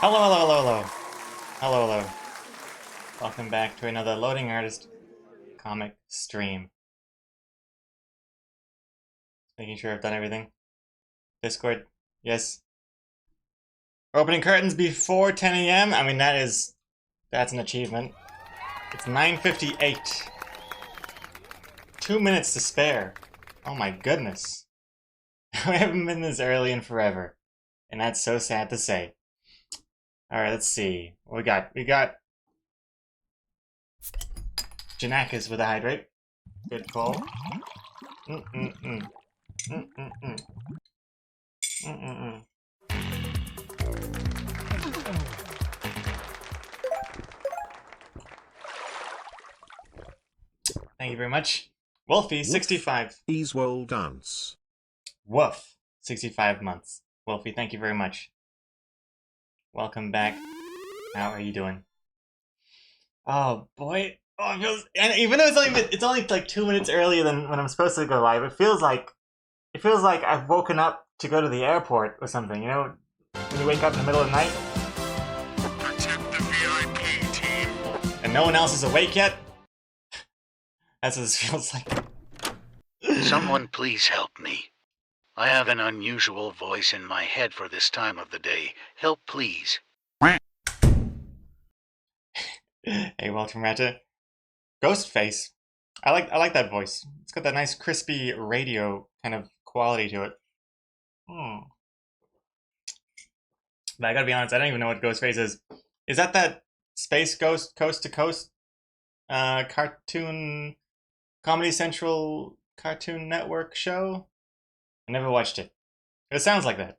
Hello, hello, hello, hello. Hello, hello. Welcome back to another Loading Artist comic stream. Making sure I've done everything. Discord, yes. We're opening curtains before 10 a.m. I mean, that's an achievement. It's 9:58. 2 minutes to spare. Oh my goodness. We haven't been this early in forever. And that's so sad to say. Alright, let's see. What we got? We got Janakis with a hydrate. Good call. Mm-mm-mm. Mm-mm-mm. Mm-mm-mm. Thank you very much. Wolfie, 65. Easewell dance. Woof, 65 months. Wolfie, thank you very much. Welcome back. How are you doing? Oh boy. Oh, it feels, and even though it's only like 2 minutes earlier than when I'm supposed to go live, it feels like I've woken up to go to the airport or something. You know, when you wake up in the middle of the night Protect the VIP team. and no one else is awake yet. That's what this feels like. Someone please help me. I have an unusual voice in my head for this time of the day. Help please. Hey, Walter Matta. Ghostface. I like that voice. It's got that nice crispy radio kind of quality to it. But I gotta be honest, I don't even know what Ghostface is. Is that Space Ghost Coast to Coast cartoon Comedy Central Cartoon Network show? I never watched it. It sounds like that.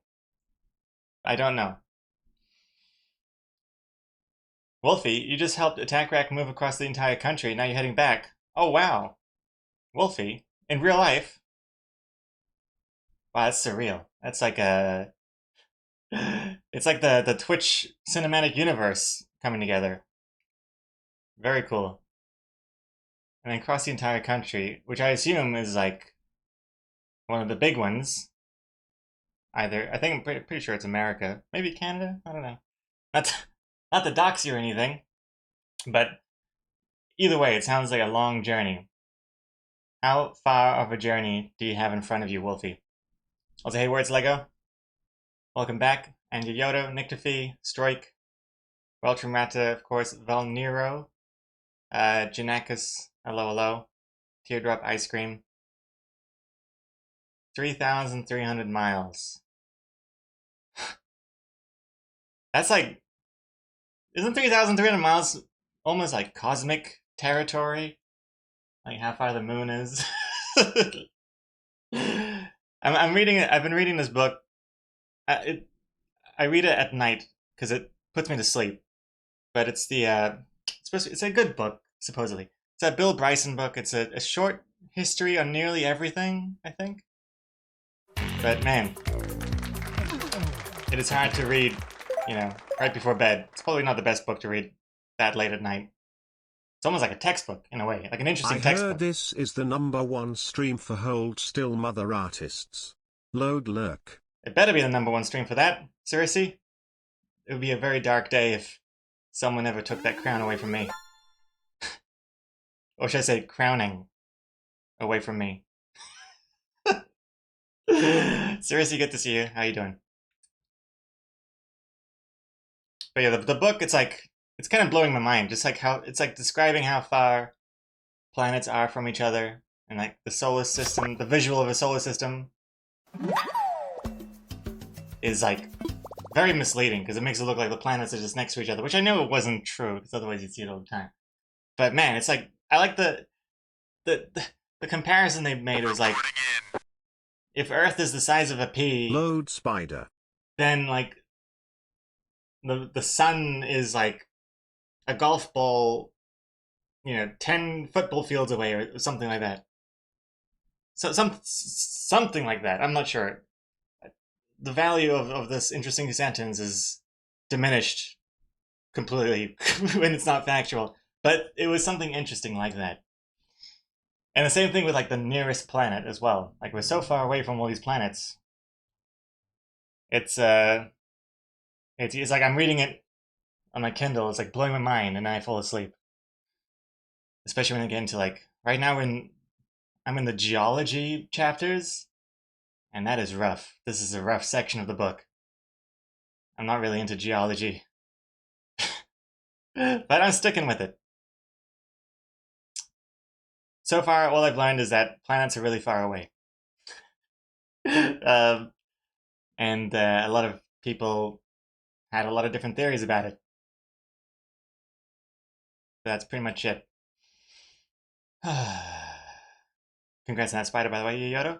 I don't know. Wolfie, you just helped Attack Rack move across the entire country. Now you're heading back. Oh wow. Wolfie, in real life. Wow, that's surreal. That's like a it's like the Twitch cinematic universe coming together. Very cool. And then across the entire country, which I assume is like one of the big ones. Either I think I'm pretty sure it's America, maybe Canada. I don't know. Not not to dox you or anything, but either way, it sounds like a long journey. How far of a journey do you have in front of you, Wolfie? Also, hey, words Lego. Welcome back, and Yoda, Nictophy, Strike, Weltramata, of course, Valnero, Janakis, hello, hello, Teardrop Ice Cream. 3,300 miles. That's like, isn't 3,300 miles almost like cosmic territory? Like how far the moon is? I'm reading it. I've been reading this book. I read it at night because it puts me to sleep. But it's a good book supposedly. It's a Bill Bryson book. It's a short history on nearly everything, I think. But man, it is hard to read, right before bed. It's probably not the best book to read that late at night. It's almost like a textbook in a way, like an interesting I textbook. heard this is the #1 stream for Hold Still Mother artists. Load lurk. It better be the #1 stream for that. Seriously? It would be a very dark day if someone ever took that crown away from me. Or should I say crowning away from me. Seriously, good to see you. How you doing? But yeah, the book, it's kind of blowing my mind. Just like how, it's like describing how far planets are from each other. And like the solar system, the visual of a solar system is like very misleading because it makes it look like the planets are just next to each other, which I know it wasn't true because otherwise you'd see it all the time. But man, it's like, I like the, the comparison they made. It was like, if Earth is the size of a pea, Load spider. then like the sun is like a golf ball, 10 football fields away or something like that. So something like that. I'm not sure. The value of this interesting sentence is diminished completely when it's not factual. But it was something interesting like that. And the same thing with like the nearest planet as well. Like we're so far away from all these planets. It's It's like I'm reading it on my Kindle. It's like blowing my mind, and then I fall asleep. Especially when I get into like right now when I'm in the geology chapters, and that is rough. This is a rough section of the book. I'm not really into geology, but I'm sticking with it. So far, all I've learned is that planets are really far away. And a lot of people had a lot of different theories about it. But that's pretty much it. Congrats on that spider, by the way, Yoyoto.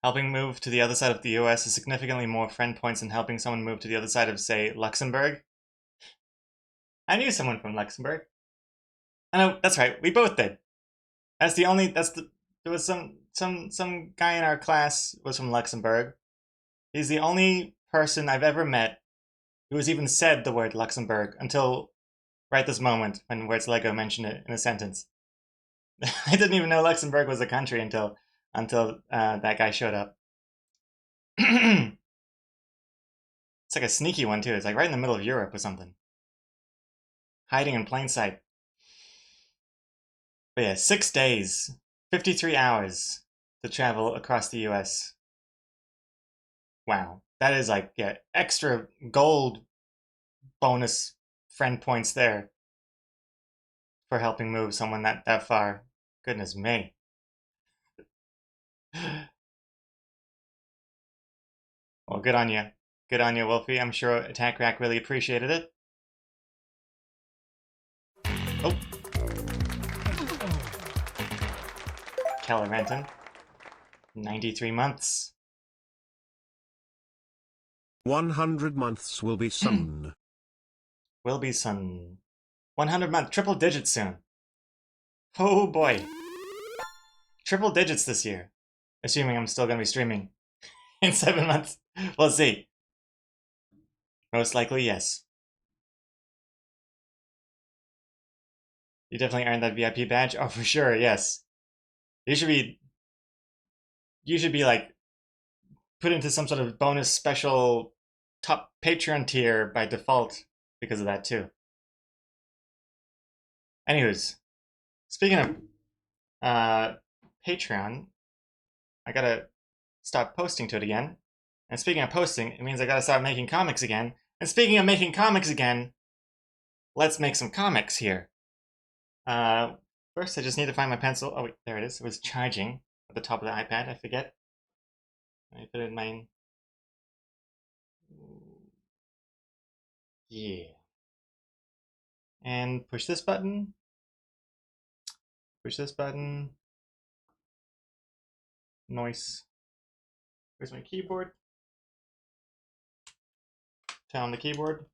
Helping move to the other side of the US is significantly more friend points than helping someone move to the other side of, say, Luxembourg. I knew someone from Luxembourg. I know, that's right, we both did. There was some guy in our class was from Luxembourg. He's the only person I've ever met who has even said the word Luxembourg until right this moment when Words Lego mentioned it in a sentence. I didn't even know Luxembourg was a country until that guy showed up. It's like a sneaky one too. It's like right in the middle of Europe or something, hiding in plain sight. But yeah, 6 days, 53 hours to travel across the US. Wow, that is like, yeah, extra gold bonus friend points there for helping move someone that far. Goodness me. Well, good on you. Good on you, Wolfie. I'm sure Attack Rack really appreciated it. Oh. Keller Renton. 93 months. 100 months will be soon. Will be soon. 100 month, triple digits soon. Oh boy. Triple digits this year. Assuming I'm still going to be streaming in 7 months. We'll see. Most likely, yes. You definitely earned that VIP badge? Oh, for sure, yes. You should be like put into some sort of bonus special top Patreon tier by default because of that too. Anyways, speaking of Patreon, I gotta stop posting to it again. And speaking of posting, it means I gotta start making comics again. And speaking of making comics again, let's make some comics here. First I just need to find my pencil. Oh wait, there it is. It was charging at the top of the iPad, I forget. I put it in mine. Yeah. And push this button. Push this button. Noise. Where's my keyboard? Turn on the keyboard.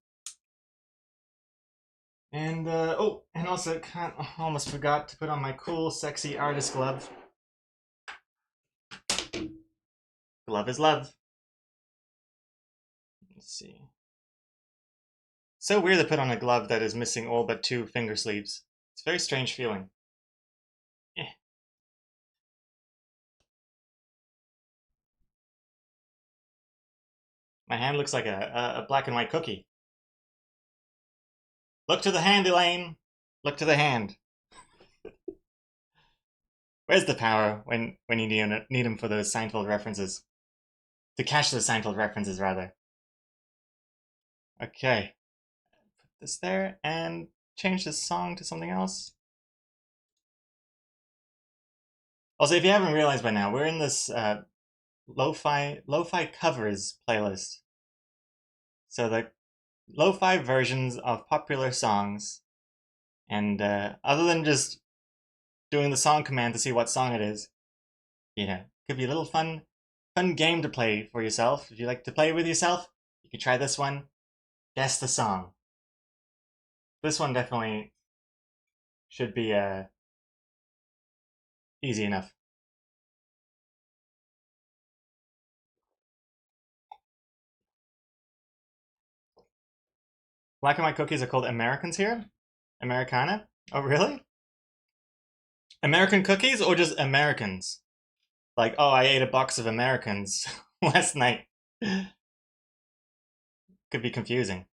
And oh, and also almost forgot to put on my cool, sexy artist glove. Glove is love. Let's see. So weird to put on a glove that is missing all but 2 finger sleeves. It's a very strange feeling. My hand looks like a black and white cookie. Look to the hand, Elaine. Look to the hand. Where's the power when you need him for those Seinfeld references? To catch those Seinfeld references, rather. Okay. Put this there and change this song to something else. Also, if you haven't realized by now, we're in this lo-fi covers playlist. So the lo-fi versions of popular songs, and other than just doing the song command to see what song it is, could be a little fun game to play for yourself. If you like to play with yourself, you can try this one. Guess the song. This one definitely should be easy enough. Black and white cookies are called Americans here? Americana? Oh, really? American cookies or just Americans? Like, oh, I ate a box of Americans last night. could be confusing.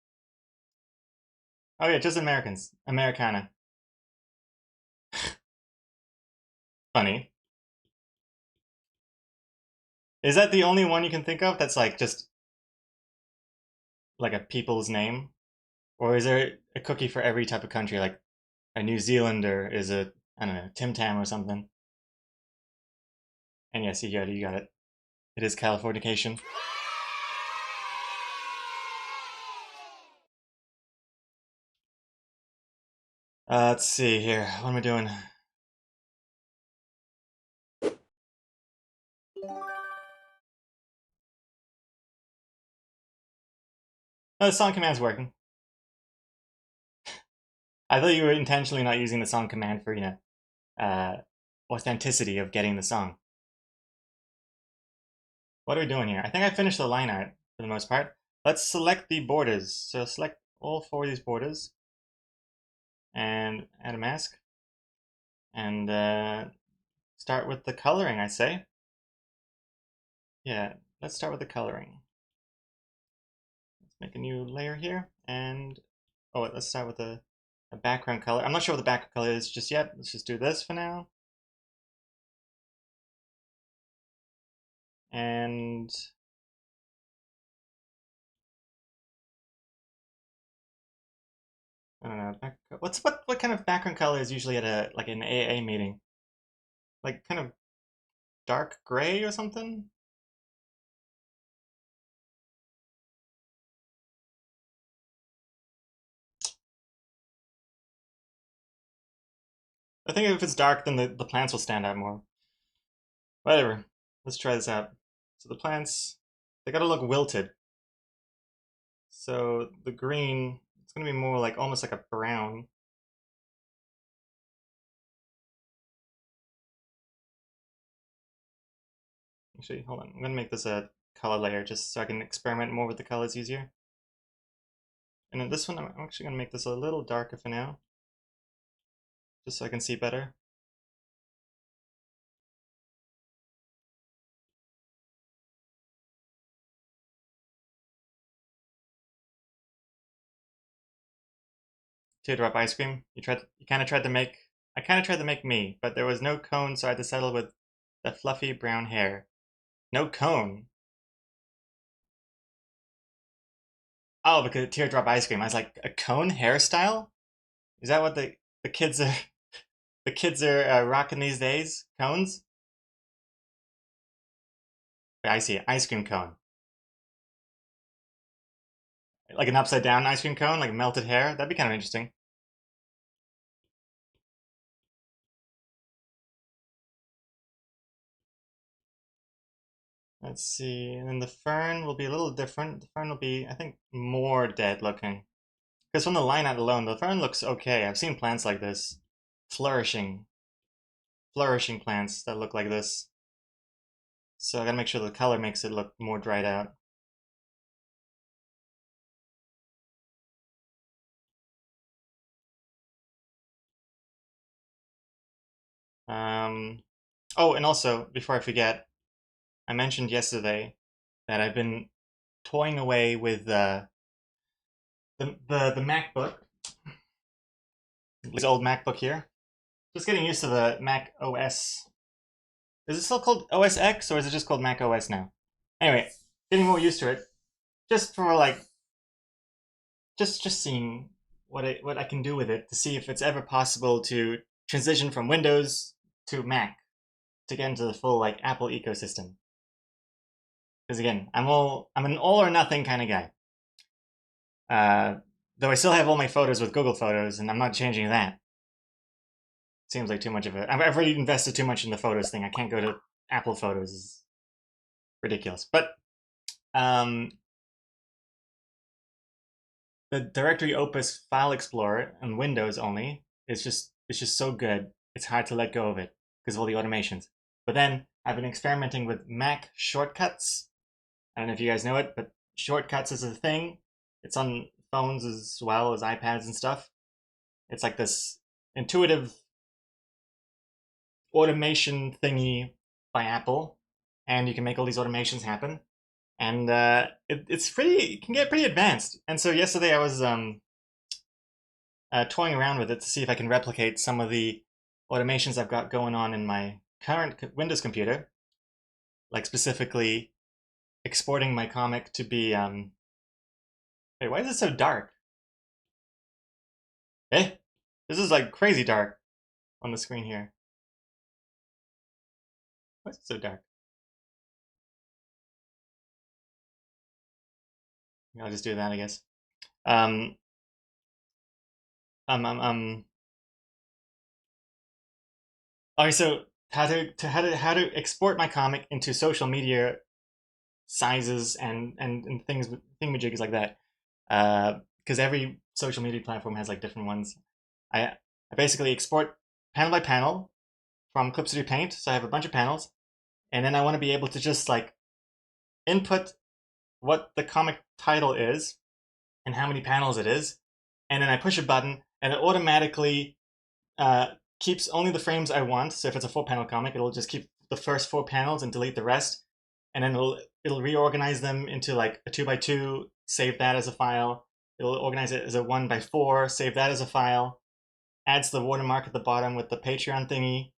Oh yeah, just Americans. Americana. Funny. Is that the only one you can think of that's like just like a people's name? Or is there a cookie for every type of country? Like a New Zealander is a, I don't know, Tim Tam or something. And yes, you got it. It is Californication. Let's see here. What am I doing? Oh, the song command's working. I thought you were intentionally not using the song command for, uh, authenticity of getting the song. What are we doing here? I think I finished the line art for the most part. Let's select the borders. So select all 4 of these borders and add a mask. And start with the coloring, I say. Yeah, let's start with the coloring. Let's make a new layer here. And, oh, let's start with a background color. I'm not sure what the background color is just yet. Let's just do this for now. And I don't know. What kind of background color is usually at a like an AA meeting? Like kind of dark gray or something? I think if it's dark, then the plants will stand out more. Whatever. Let's try this out. So the plants, they gotta look wilted. So the green, it's gonna be more like almost like a brown. Actually, hold on. I'm gonna make this a color layer just so I can experiment more with the colors easier. And then this one, I'm actually gonna make this a little darker for now, just so I can see better. Teardrop ice cream. You kind of tried to make. I kind of tried to make me, but there was no cone, so I had to settle with the fluffy brown hair. No cone. Oh, because teardrop ice cream. I was like, a cone hairstyle? Is that what the kids are the kids are rocking these days? Cones? I see. Ice cream cone. Like an upside down ice cream cone, like melted hair. That'd be kind of interesting. Let's see. And then the fern will be a little different. The fern will be, I think, more dead looking. Because from the line art alone, the fern looks okay. I've seen plants like this. Flourishing. Flourishing plants that look like this. So I gotta make sure the color makes it look more dried out. Um, oh, and also, before I forget, I mentioned yesterday that I've been toying away with the MacBook, this old MacBook here. Just getting used to the Mac OS. Is it still called OS X or is it just called Mac OS now? Anyway, getting more used to it, just for like, just seeing what I can do with it to see if it's ever possible to transition from Windows to Mac to get into the full like Apple ecosystem. Because again, I'm an all or nothing kind of guy. Though I still have all my photos with Google Photos, and I'm not changing that. Seems like too much of it. I've already invested too much in the photos thing. I can't go to Apple Photos. It's ridiculous. But um, the Directory Opus File Explorer on Windows only is just it's just so good. It's hard to let go of it because of all the automations. But then I've been experimenting with Mac shortcuts. I don't know if you guys know it, but shortcuts is a thing. It's on phones as well as iPads and stuff. It's like this intuitive automation thingy by Apple, and you can make all these automations happen. and it can get pretty advanced. And so yesterday I was toying around with it to see if I can replicate some of the automations I've got going on in my current Windows computer, like specifically exporting my comic to be Hey, why is it so dark? Eh? This is like crazy dark on the screen here. Why is it so dark? I'll just do that, I guess. Um, um, um, um. Okay, so how to export my comic into social media sizes and things thingamajigs like that. Because every social media platform has like different ones. I basically export panel by panel from Clip Studio Paint, so I have a bunch of panels, and then I want to be able to just like input what the comic title is and how many panels it is, and then I push a button and it automatically uh, keeps only the frames I want. So if it's a 4-panel comic, it'll just keep the first 4 panels and delete the rest, and then it'll reorganize them into like a 2x2, save that as a file. It'll organize it as a 1x4, save that as a file. Adds the watermark at the bottom with the Patreon thingy.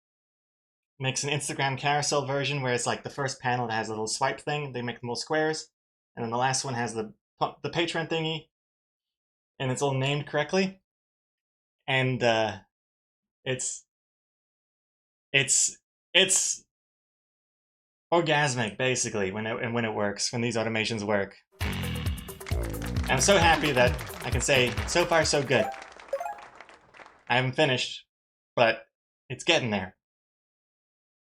Makes an Instagram carousel version where it's like the first panel that has a little swipe thing. They make them all squares, and then the last one has the Patreon thingy, and it's all named correctly. And it's it's it's orgasmic basically when it works, when these automations work. I'm so happy that I can say so far so good. I haven't finished, but it's getting there.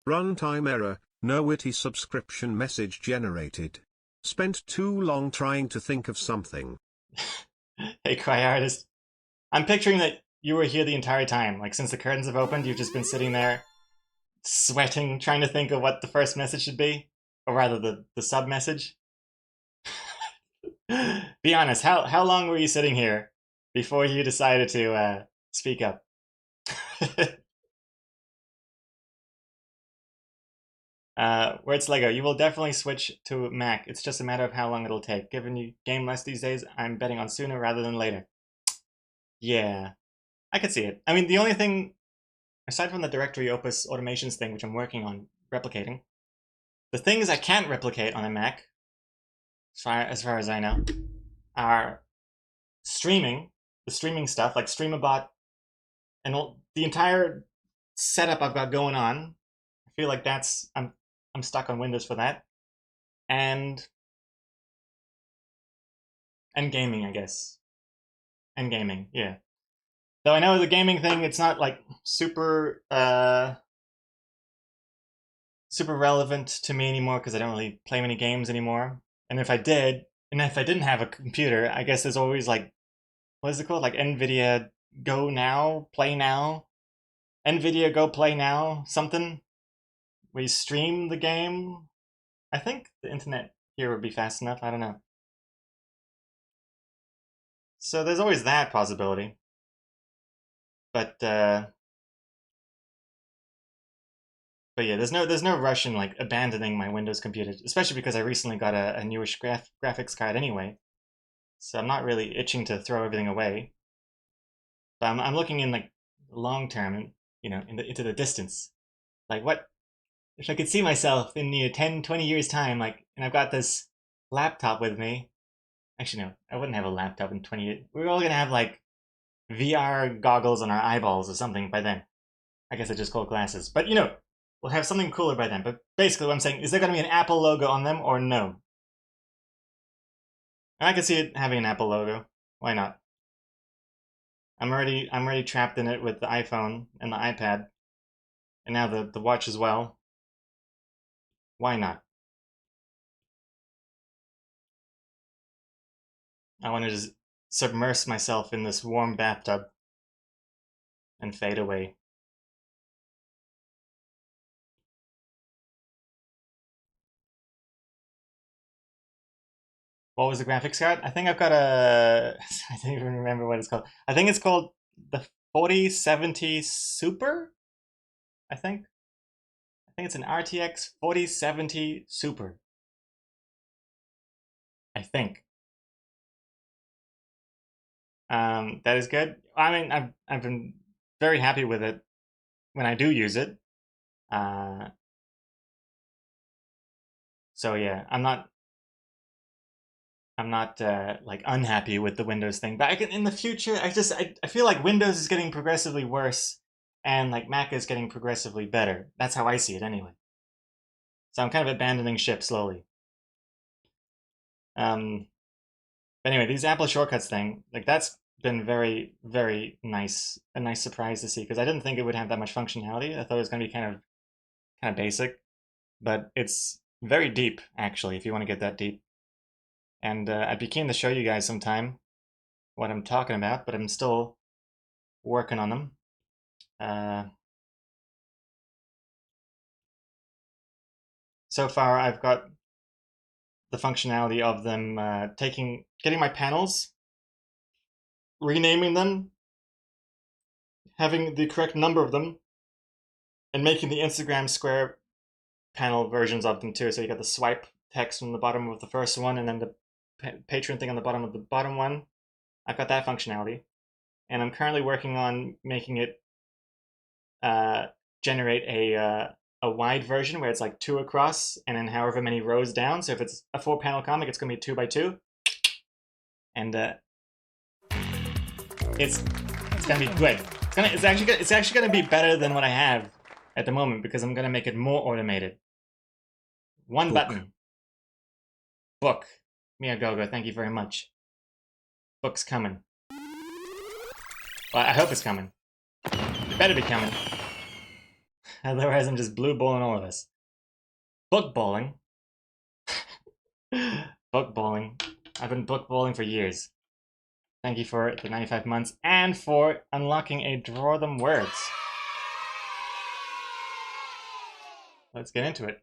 Runtime error, no witty subscription message generated. Spent too long trying to think of something. Hey, Cry Artist. I'm picturing that you were here the entire time. Like, since the curtains have opened, you've just been sitting there, sweating, trying to think of what the first message should be. Or rather, the sub message. Be honest, how long were you sitting here before you decided to speak up? Where it's Lego, you will definitely switch to Mac. It's just a matter of how long it'll take. Given you game less these days, I'm betting on sooner rather than later. Yeah, I could see it. I mean, the only thing, aside from the directory opus automations thing, which I'm working on replicating, the things I can't replicate on a Mac, as far as I know, are streaming, the streaming stuff like Streamabot, and the entire setup I've got going on. I feel like I'm stuck on Windows for that, and gaming, I guess, and gaming, yeah. Though I know the gaming thing, it's not like super relevant to me anymore because I don't really play many games anymore. And if I did, and if I didn't have a computer, I guess there's always like, what is it called? Like NVIDIA Go Now, Play Now, NVIDIA Go Play Now, something. We stream the game. I think the internet here would be fast enough. I don't know. So there's always that possibility. But but yeah, there's no rush in like abandoning my Windows computer, especially because I recently got a newish graphics card anyway. So I'm not really itching to throw everything away. But I'm looking in like long term and into the distance. Like what if I could see myself in 10, 20 years time, like, and I've got this laptop with me. Actually, no, I wouldn't have a laptop in 20 years. We're all gonna have like VR goggles on our eyeballs or something by then. I guess I just call glasses. But we'll have something cooler by then. But basically what I'm saying, is there gonna be an Apple logo on them or no? And I can see it having an Apple logo. Why not? I'm already trapped in it with the iPhone and the iPad. And now the watch as well. Why not? I want to just submerge myself in this warm bathtub and fade away. What was the graphics card? I think I've got a. I don't even remember what it's called. I think it's called the 4070 Super. I think. I think it's an RTX 4070 Super. I think. That is good. I mean, I've been very happy with it when I do use it. So yeah, I'm not like unhappy with the Windows thing, but in the future, I feel like Windows is getting progressively worse, and like Mac is getting progressively better. That's how I see it anyway. So I'm kind of abandoning ship slowly. But anyway, these Apple shortcuts thing, like that's been very, very nice, a nice surprise to see because I didn't think it would have that much functionality. I thought it was going to be kind of basic, but it's very deep actually. If you want to get that deep. And I'd be keen to show you guys sometime what I'm talking about, but I'm still working on them. So far, I've got the functionality of them getting my panels, renaming them, having the correct number of them, and making the Instagram Square panel versions of them too. So you got the swipe text on the bottom of the first one, and then the patron thing on the bottom of the bottom one. I've got that functionality, and I'm currently working on making it generate a wide version where it's like 2 across and then however many rows down. So if it's a 4-panel comic, it's gonna be 2 by 2, and it's gonna be good. It's actually gonna be better than what I have at the moment because I'm gonna make it more automated. One button. Book. Miyagogo, thank you very much. Book's coming. Well, I hope it's coming. It better be coming. Otherwise, I'm just blue balling all of us. Book bowling. Book bowling. I've been book bowling for years. Thank you for the 95 months and for unlocking a Draw Them Words. Let's get into it.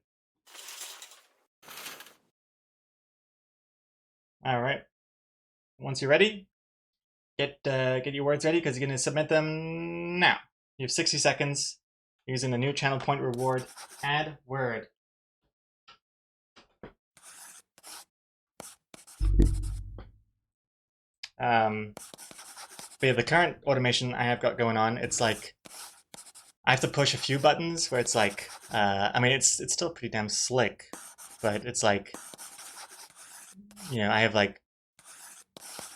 All right. Once you're ready, get your words ready because you're going to submit them now. You have 60 seconds using the new channel point reward. Add word. But yeah, the current automation I have got going on, it's like I have to push a few buttons where it's like, I mean, it's still pretty damn slick, but it's like, you know, I have like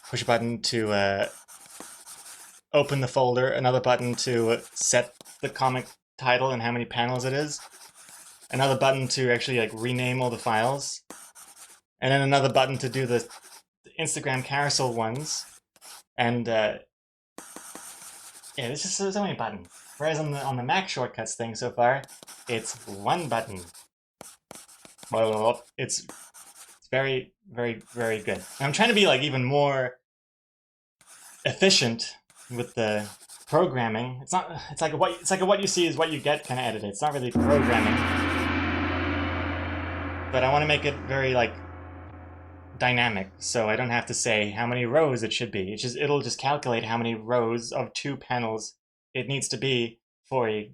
push a button to open the folder, another button to set the comic title and how many panels it is, another button to actually like rename all the files, and then another button to do the Instagram carousel ones, and yeah, there's just so many buttons. Whereas on the Mac shortcuts thing so far, it's one button. It's very, very, very good. And I'm trying to be like even more efficient with the programming. It's like a what you see is what you get kind of edited. It's not really programming, but I want to make it very like dynamic, so I don't have to say how many rows it should be. It'll just calculate how many rows of 2 panels it needs to be for a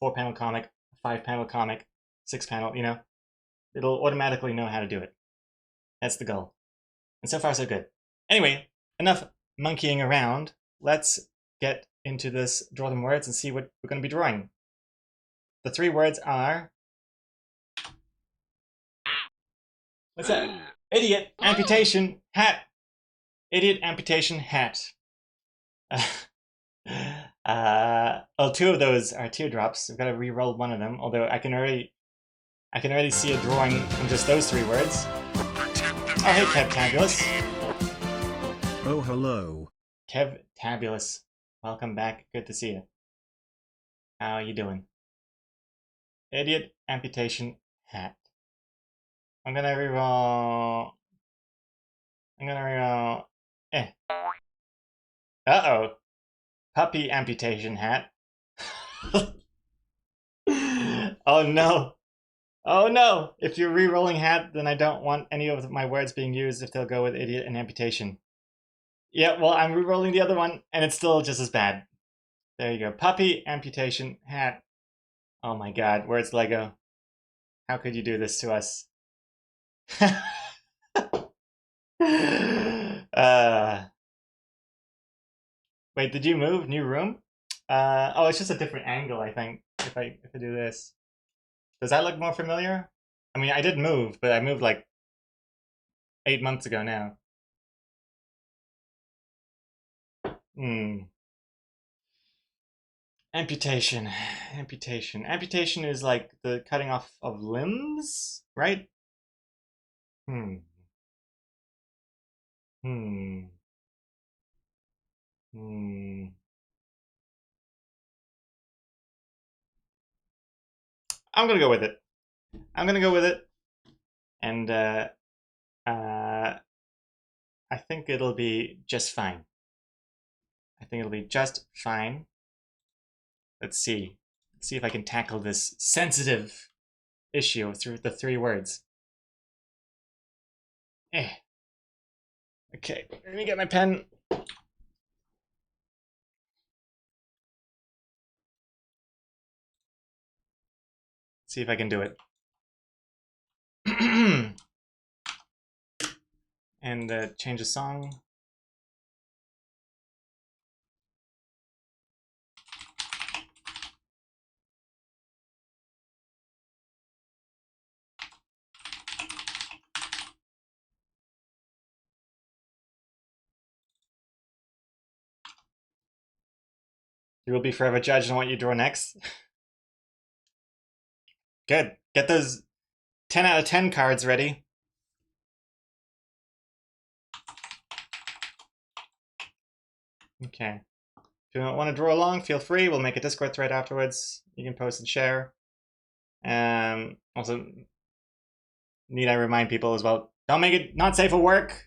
4-panel comic, 5-panel comic, 6-panel. You know, it'll automatically know how to do it. That's the goal, and so far so good. Anyway, enough monkeying around. Let's get into this Draw Them Words and see what we're going to be drawing. The 3 words are... What's that? Idiot, amputation, hat. Idiot, amputation, hat. 2 of those are teardrops. I've got to re-roll one of them, although I can already see a drawing from just those 3 words. Oh, hey, Kev Tabulous. Oh, hello. Kev Tabulous. Welcome back. Good to see you. How are you doing? Idiot, amputation, hat. I'm gonna reroll. Uh-oh. Puppy amputation hat. Oh no. Oh no! If you're re-rolling hat, then I don't want any of my words being used if they'll go with idiot and amputation. Yeah, well, I'm re-rolling the other one, and it's still just as bad. There you go. Puppy, amputation, hat. Oh my god, where's Lego? How could you do this to us? uh, wait, did you move? New room? Oh, it's just a different angle, I think. If I do this, does that look more familiar? I mean, I did move, but I moved like 8 months ago now. Hmm. Amputation. Amputation. Amputation is like the cutting off of limbs, right? Hmm. Hmm. Hmm. I'm gonna go with it. I'm gonna go with it, and uh, I think it'll be just fine. I think it'll be just fine. Let's see. Let's see if I can tackle this sensitive issue through the 3 words. Eh. Okay, let me get my pen. See if I can do it. And change the song. You will be forever judged on what you draw next. Good. Get those 10 out of 10 cards ready. Okay. If you don't want to draw along, feel free. We'll make a Discord thread afterwards. You can post and share. Also, need I remind people as well, don't make it not safe for work.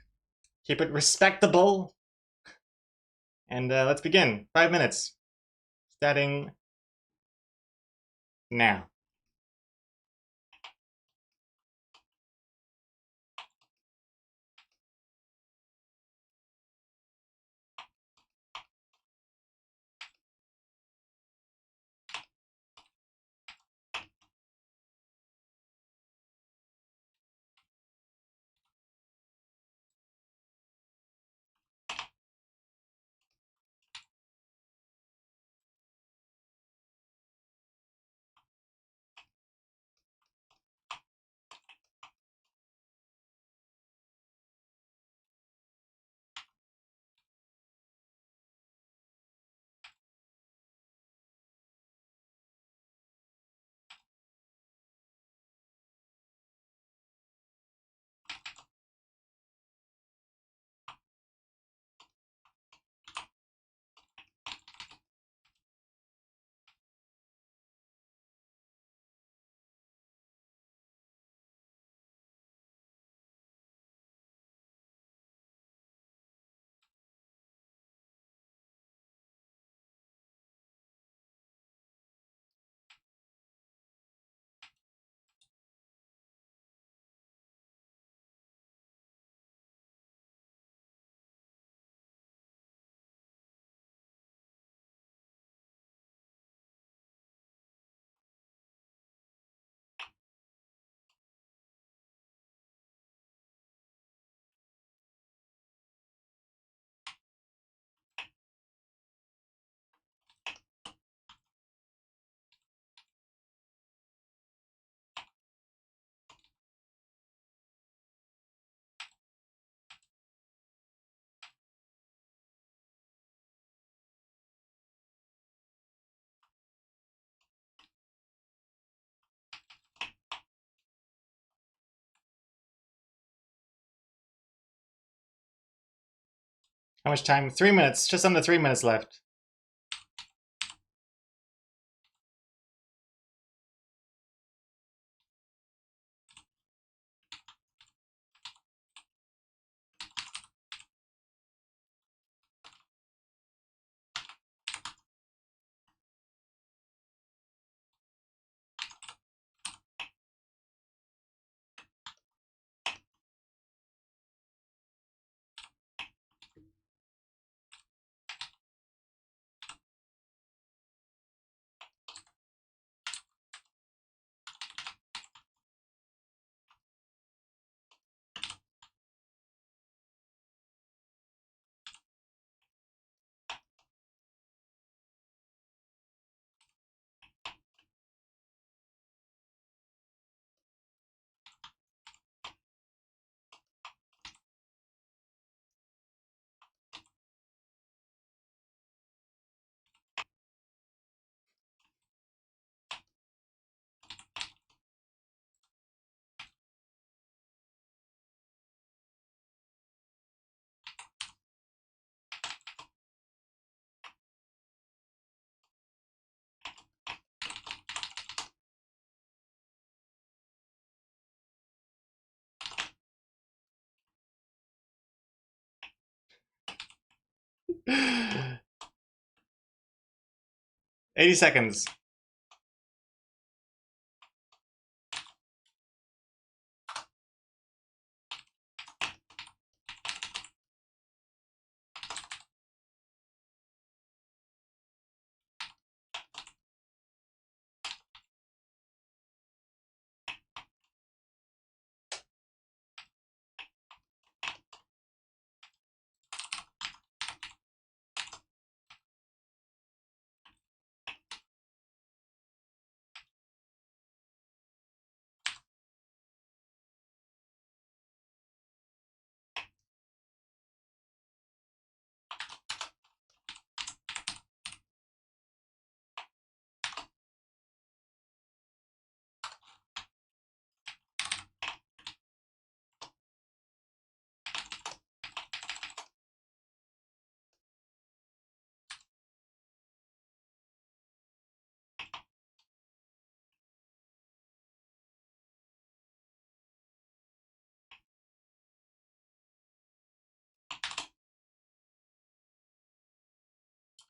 Keep it respectable. And let's begin. 5 minutes. Starting now. How much time? 3 minutes. Just under 3 minutes left. 80 seconds.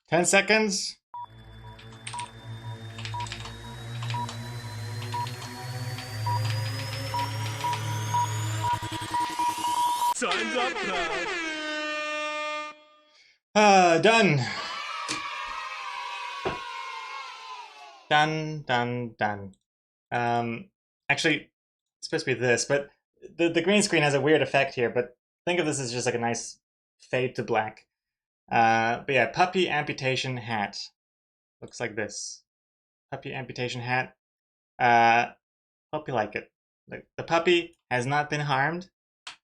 Ten seconds. Time's up, pal. Done. Done. Actually, it's supposed to be this, but the green screen has a weird effect here, but think of this as just like a nice fade to black. But yeah, puppy amputation hat. Looks like this. Puppy amputation hat. Hope you like it. Look, the puppy has not been harmed.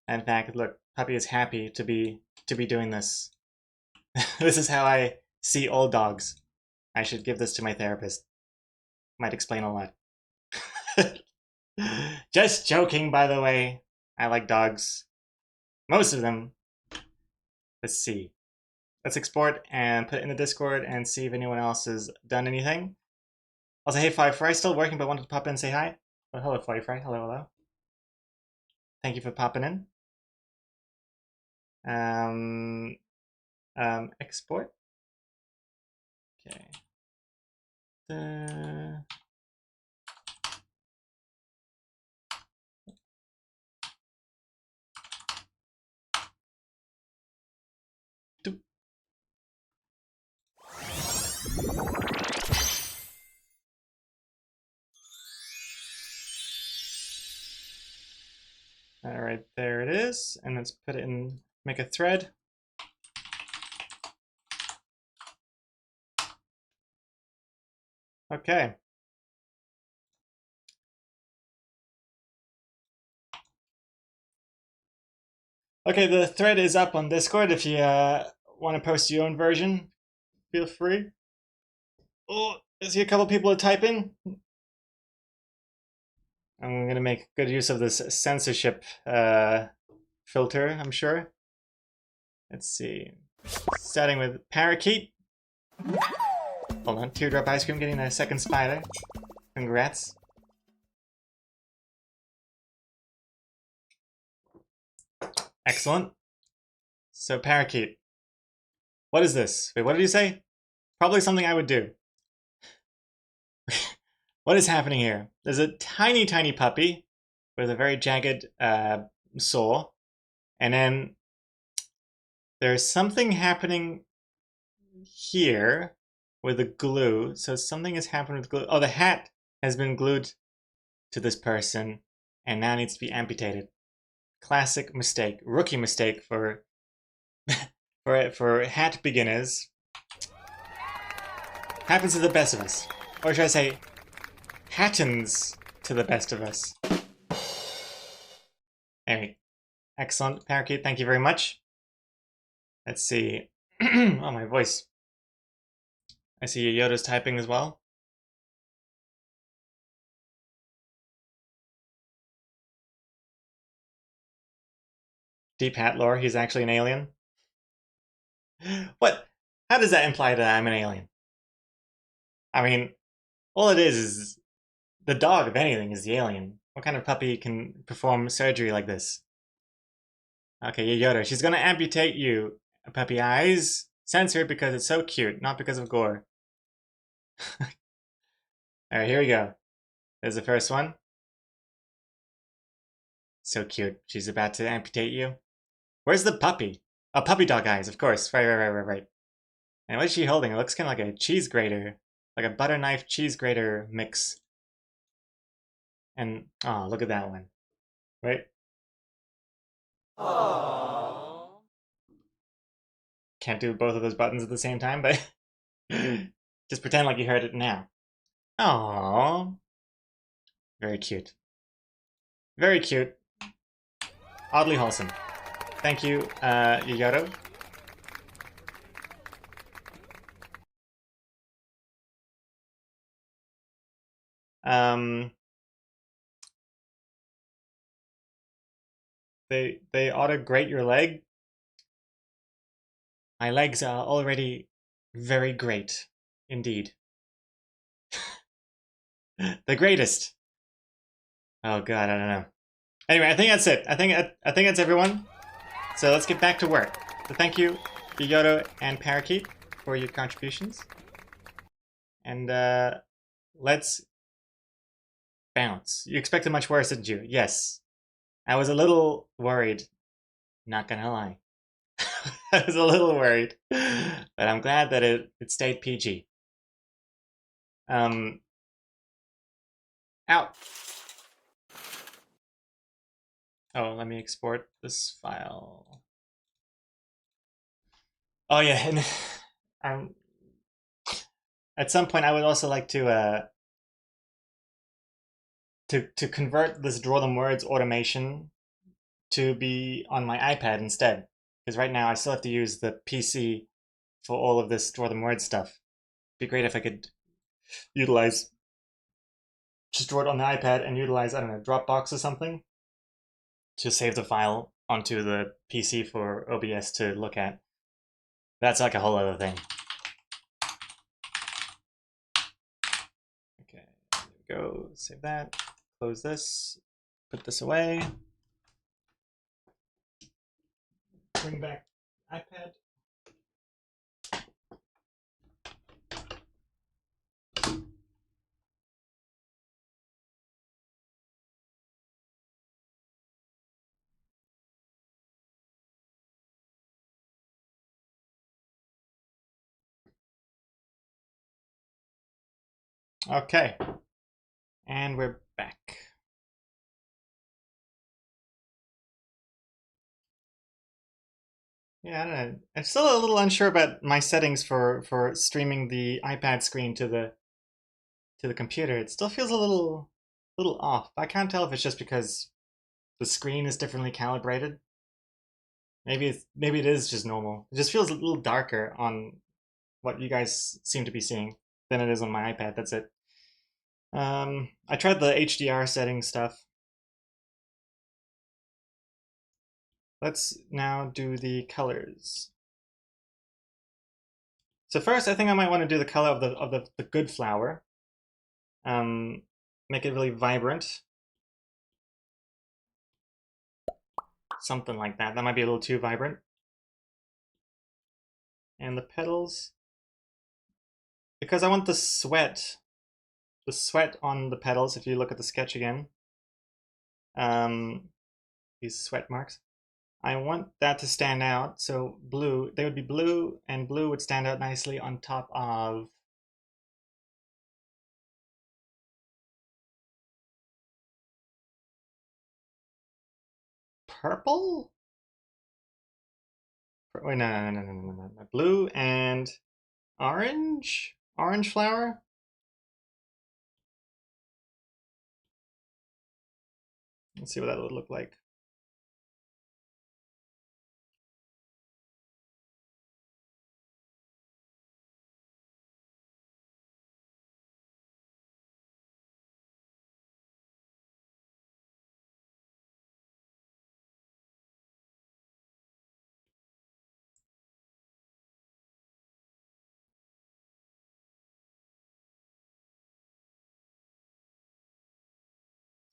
In fact, look, puppy is happy to be doing this. This is how I see old dogs. I should give this to my therapist. Might explain a lot. Just joking, by the way. I like dogs. Most of them. Let's see. Let's export and put it in the Discord and see if anyone else has done anything. Also, hey, Firefly, still working but wanted to pop in and say hi. Oh, hello, Firefly. Hello. Thank you for popping in. Export. Okay. All right, there it is. And let's put it in, make a thread. Okay. Okay, the thread is up on Discord. If you want to post your own version, feel free. Oh, I see a couple people are typing. I'm going to make good use of this censorship filter, I'm sure. Let's see. Starting with Parakeet. Hold on, Teardrop Ice Cream getting a second spider. Congrats. Excellent. So Parakeet. What is this? Wait, what did you say? Probably something I would do. What is happening here? There's a tiny puppy with a very jagged saw. And then there's something happening here with the glue. So something has happened with glue. Oh, the hat has been glued to this person and now needs to be amputated. Classic mistake, rookie mistake for for hat beginners. Happens to the best of us. Or should I say, happens to the best of us. Anyway, excellent, Parakeet, thank you very much. Let's see. Oh, my voice. I see Yoda's typing as well. Deep hat lore, he's actually an alien. What? How does that imply that I'm an alien? I mean, all it is the dog, if anything, is the alien. What kind of puppy can perform surgery like this? Okay, Yoda, she's gonna amputate you. Puppy eyes, Censored because it's so cute, not because of gore. Alright, here we go. There's the first one. So cute. She's about to amputate you. Where's the puppy? Oh, puppy dog eyes, of course. Right. And what is she holding? It looks kind of like a cheese grater. Like a butter knife cheese grater mix. And, oh, look at that one. Right? Aww. Can't do both of those buttons at the same time, but just pretend like you heard it now. Aww. Very cute. Very cute. Oddly wholesome. Thank you, Yayoro. They ought to grate your leg. My legs are already very great, indeed. The greatest. Oh god, I don't know. Anyway, I think that's it. I think that's everyone. So let's get back to work. So thank you, Yayoro and Parakeet, for your contributions. And let's bounce. You expected much worse, didn't you? Yes. I was a little worried. Not gonna lie. I was a little worried. But I'm glad that it stayed PG. Out. Oh, let me export this file. Oh yeah, and at some point I would also like to convert this Draw Them Words automation to be on my iPad instead. Because right now I still have to use the PC for all of this Draw Them Words stuff. It'd be great if I could utilize, just draw it on the iPad and utilize, I don't know, Dropbox or something to save the file onto the PC for OBS to look at. That's like a whole other thing. Okay, there we go. Save that. Close this. Put this away. Bring back iPad. Okay, and we're back. Yeah, I don't know. I'm still a little unsure about my settings for streaming the iPad screen to the computer. It still feels a little off. I can't tell if it's just because the screen is differently calibrated. Maybe it is just normal. It just feels a little darker on what you guys seem to be seeing than it is on my iPad. That's it. I tried the HDR setting stuff. Let's now do the colors. So first, I think I might want to do the color of the good flower. Make it really vibrant. Something like that. That might be a little too vibrant. And the petals, because I want the sweat on the petals. If you look at the sketch again, these sweat marks, I want that to stand out. So blue, they would be blue, and blue would stand out nicely on top of purple. Wait, no. Blue and orange flower. Let's see what that would look like.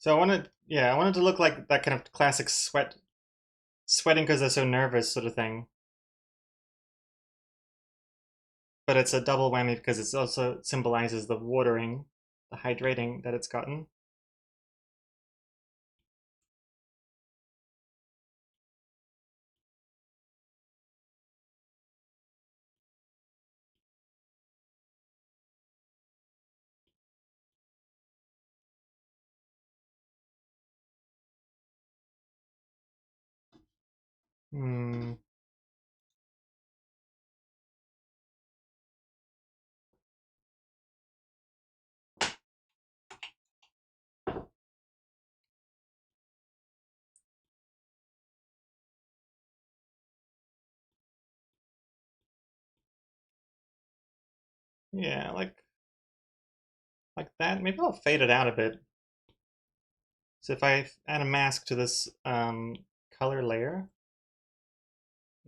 So I wanted to look like that kind of classic sweating because they're so nervous sort of thing. but it's a double whammy because it also symbolizes the watering, the hydrating that it's gotten. Hmm. Yeah, like that. Maybe I'll fade it out a bit. So if I add a mask to this color layer,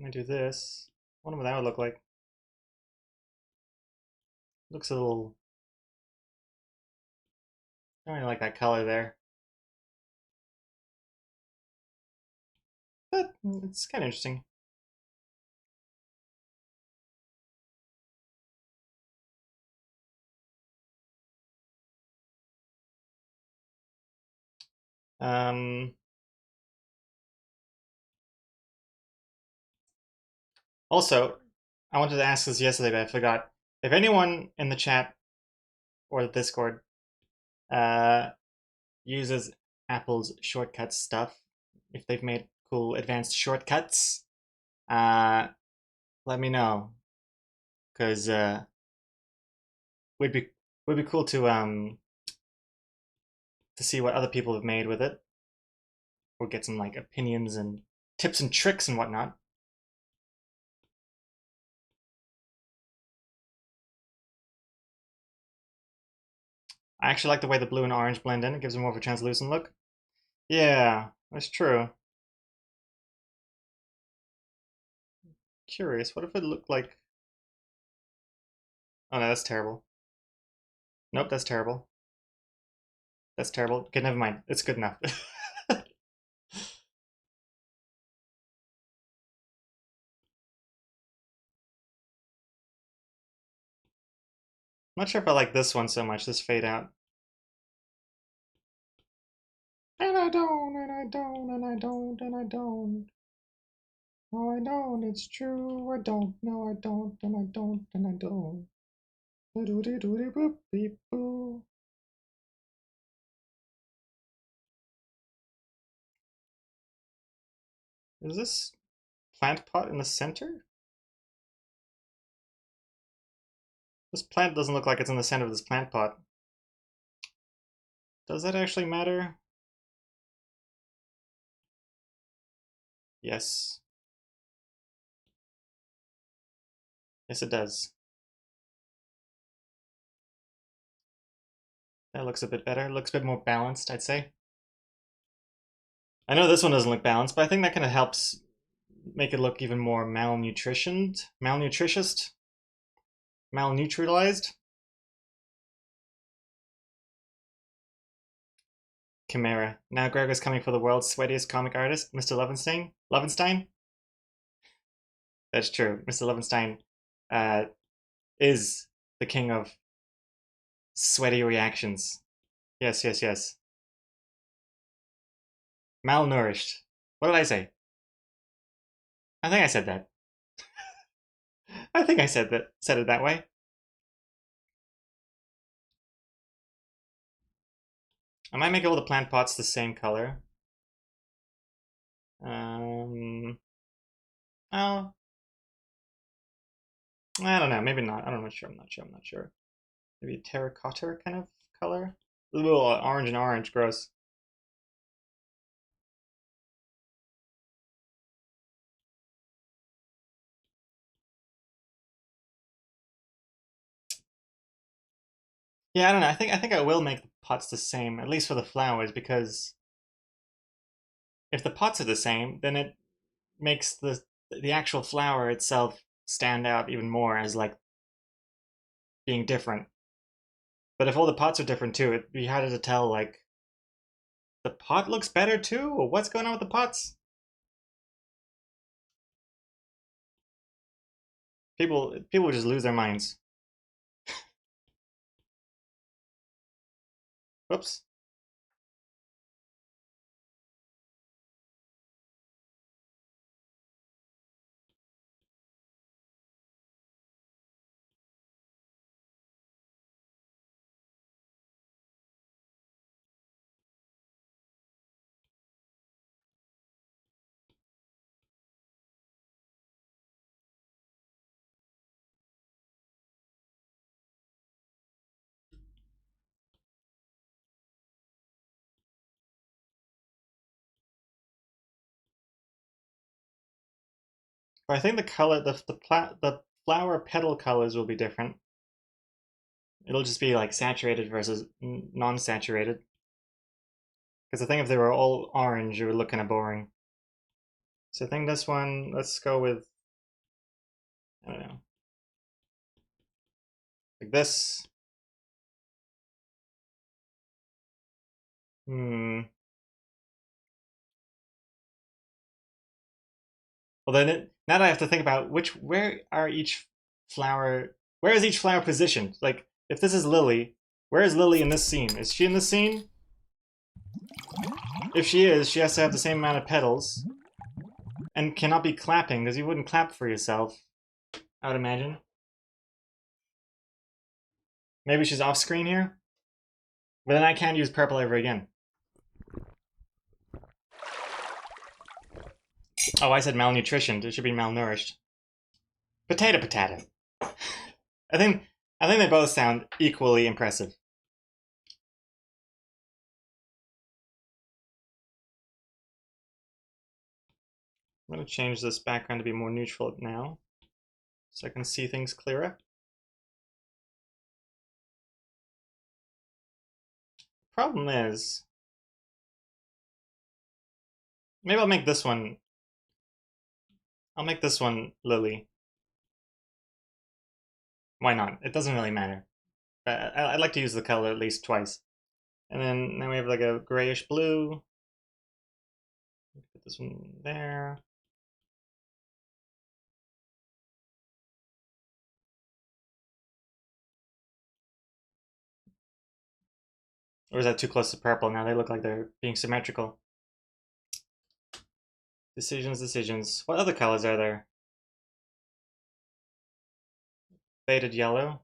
I'm gonna do this. I wonder what that would look like. Looks a little. I don't really like that color there, but it's kind of interesting. Um, Also, I wanted to ask this yesterday, but I forgot. If anyone in the chat or the Discord uh, uses Apple's shortcuts stuff, if they've made cool advanced shortcuts, uh, let me know, because would be would be cool to see what other people have made with it, or get some like opinions and tips and tricks and whatnot. I actually like the way the blue and orange blend in. It gives it more of a translucent look. Yeah, that's true. Curious, what if it looked like... Oh no, that's terrible. Nope, that's terrible. That's terrible. Okay, never mind. It's good enough. I'm not sure if I like this one so much, this fade out. And I don't, and I don't, and I don't, and I don't. Oh, I don't, it's true. I don't, no, I don't, and I don't, and I don't. Boop, beep, boo. Is this plant pot in the center? This plant doesn't look like it's in the center of this plant pot. Does that actually matter? Yes. Yes, it does. That looks a bit better. It looks a bit more balanced, I'd say. I know this one doesn't look balanced, but I think that kind of helps make it look even more malnutritioned, malnutritious, malneutralized. Chimera. Now Gregor's coming for the world's sweatiest comic artist, Mr. Levenstein. Levenstein? That's true. Mr. Levenstein uh, is the king of sweaty reactions. Yes, yes, yes. Malnourished. What did I say? I think I said that. I think I said it that way. I might make all the plant pots the same color. Oh, I don't know. Maybe not. I'm not sure. I'm not sure. I'm not sure. Maybe a terracotta kind of color. A little orange and orange. Gross. Yeah, I don't know. I think I will make the pots the same, at least for the flowers, because if the pots are the same, then it makes the actual flower itself stand out even more as like being different. But if all the pots are different too, it'd be harder to tell like the pot looks better too, or what's going on with the pots? People just lose their minds. Whoops. But I think the color, the flower petal colors will be different. It'll just be like saturated versus non-saturated. Because I think if they were all orange, it would look kind of boring. So I think this one, let's go with, I don't know, like this. Hmm. Well, now that I have to think about where is each flower positioned? Like, if this is Lily, where is Lily in this scene? Is she in this scene? If she is, she has to have the same amount of petals and cannot be clapping because you wouldn't clap for yourself, I would imagine. Maybe she's off screen here, but then I can't use purple ever again. Oh, I said malnutritioned. It should be malnourished. Potato, potato. I think they both sound equally impressive. I'm going to change this background to be more neutral now, so I can see things clearer. Problem is, maybe I'll make this one Lily. Why not? It doesn't really matter. But I'd like to use the color at least twice. And then now we have like a grayish blue. Put this one there. Or is that too close to purple? Now they look like they're being symmetrical. Decisions. What other colors are there? Faded yellow.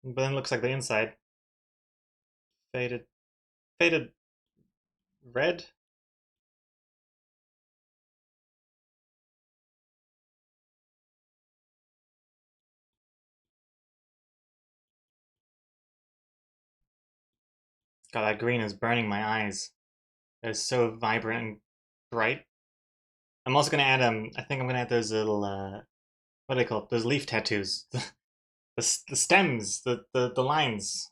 But then it looks like the inside. Faded red? God, that green is burning my eyes. It's so vibrant and bright. I'm also gonna add I think I'm gonna add those little what do they call it? Those leaf tattoos. The stems, the lines.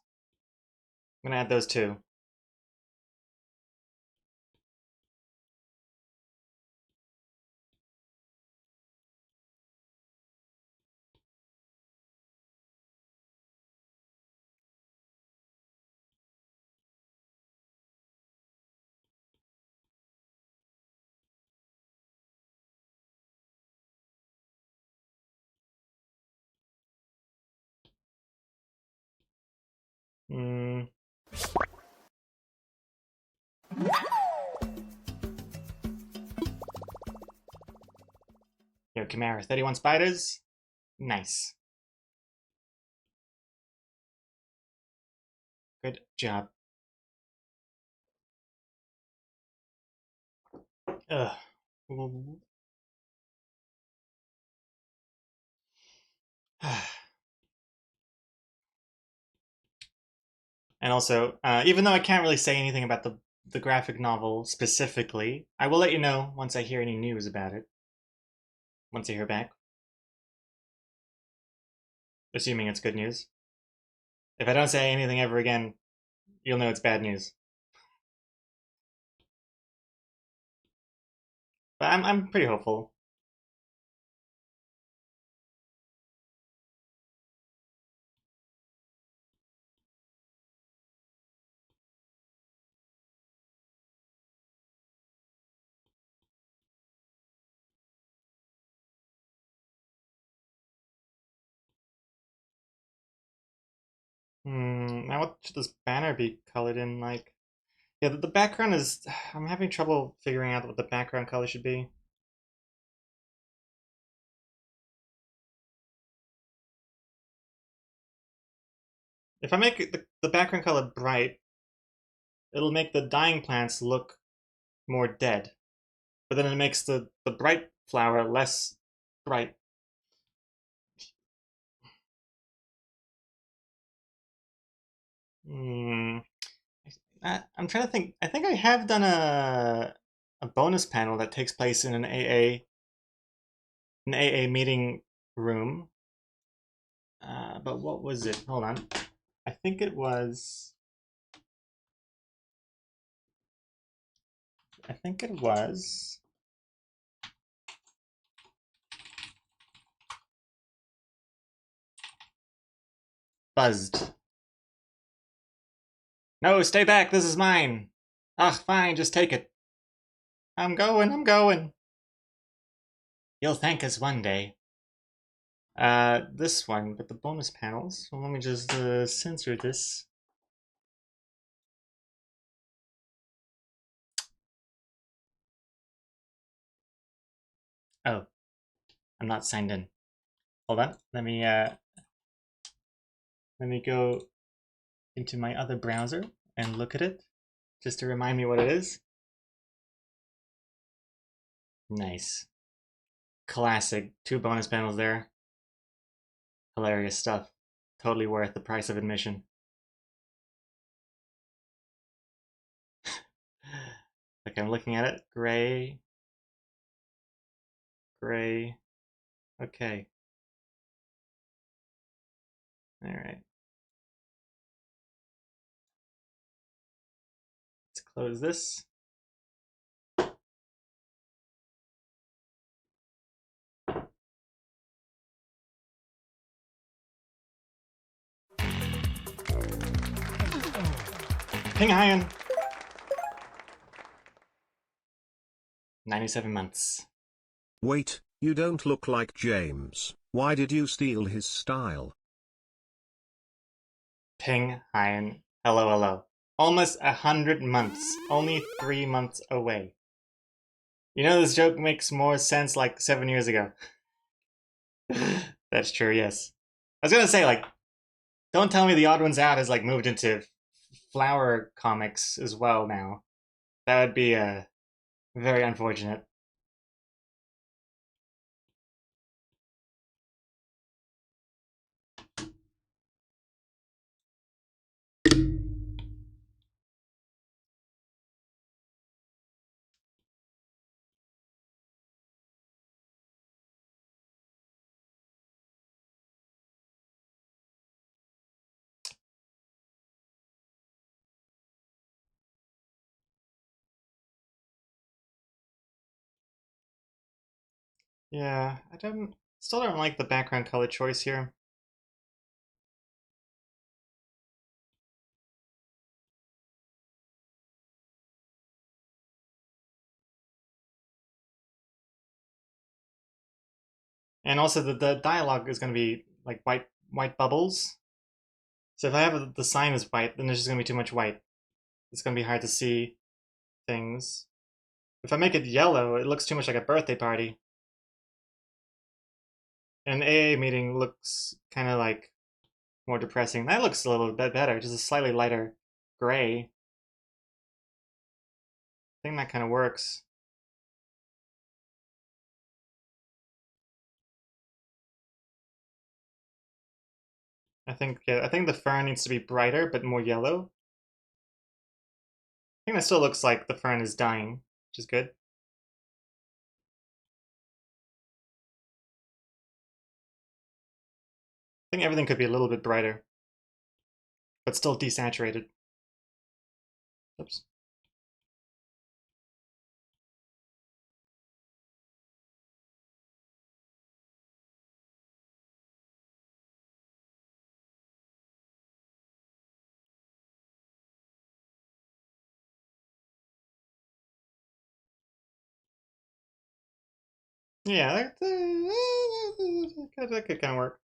I'm gonna add those too. Mm. Here, Chimera, 31 spiders. Nice. Good job. Ugh. And also, even though I can't really say anything about the graphic novel specifically, I will let you know once I hear any news about it. Once I hear back. Assuming it's good news. If I don't say anything ever again, you'll know it's bad news. But I'm pretty hopeful. Now what should this banner be colored in like? Yeah, the background is. I'm having trouble figuring out what the background color should be. If I make the background color bright, it'll make the dying plants look more dead. But then it makes the bright flower less bright. Hmm. I'm trying to think. I think I have done a bonus panel that takes place in an AA meeting room. But what was it? Hold on. I think it was. I think it was. Buzzed. No, stay back. This is mine. Ugh, fine. Just take it. I'm going. I'm going. You'll thank us one day. This one, but the bonus panels. Well, let me just censor this. Oh, I'm not signed in. Hold on. Let me go into my other browser and look at it, just to remind me what it is. Nice. Classic. 2 bonus panels there. Hilarious stuff. Totally worth the price of admission. Like I'm looking at it. Gray. Gray. Okay. Alright. Let's close this. Ping Iron! 97 months. Wait, you don't look like James. Why did you steal his style? Ping Iron. Hello, hello. Almost 100 months. Only 3 months away. You know, this joke makes more sense like 7 years ago. That's true, yes. I was gonna say, like, don't tell me the Odd Ones Out has, like, moved into Flower comics as well now. That would be, very unfortunate. Yeah, still don't like the background color choice here. And also the dialogue is gonna be like white bubbles. So if I have the sign as white, then there's just gonna be too much white. It's gonna be hard to see things. If I make it yellow, it looks too much like a birthday party. And an AA meeting looks kind of like more depressing. That looks a little bit better, just a slightly lighter gray. I think that kind of works. I think the fern needs to be brighter but more yellow. I think that still looks like the fern is dying, which is good. I think everything could be a little bit brighter, but still desaturated. Oops. Yeah, that could kind of work.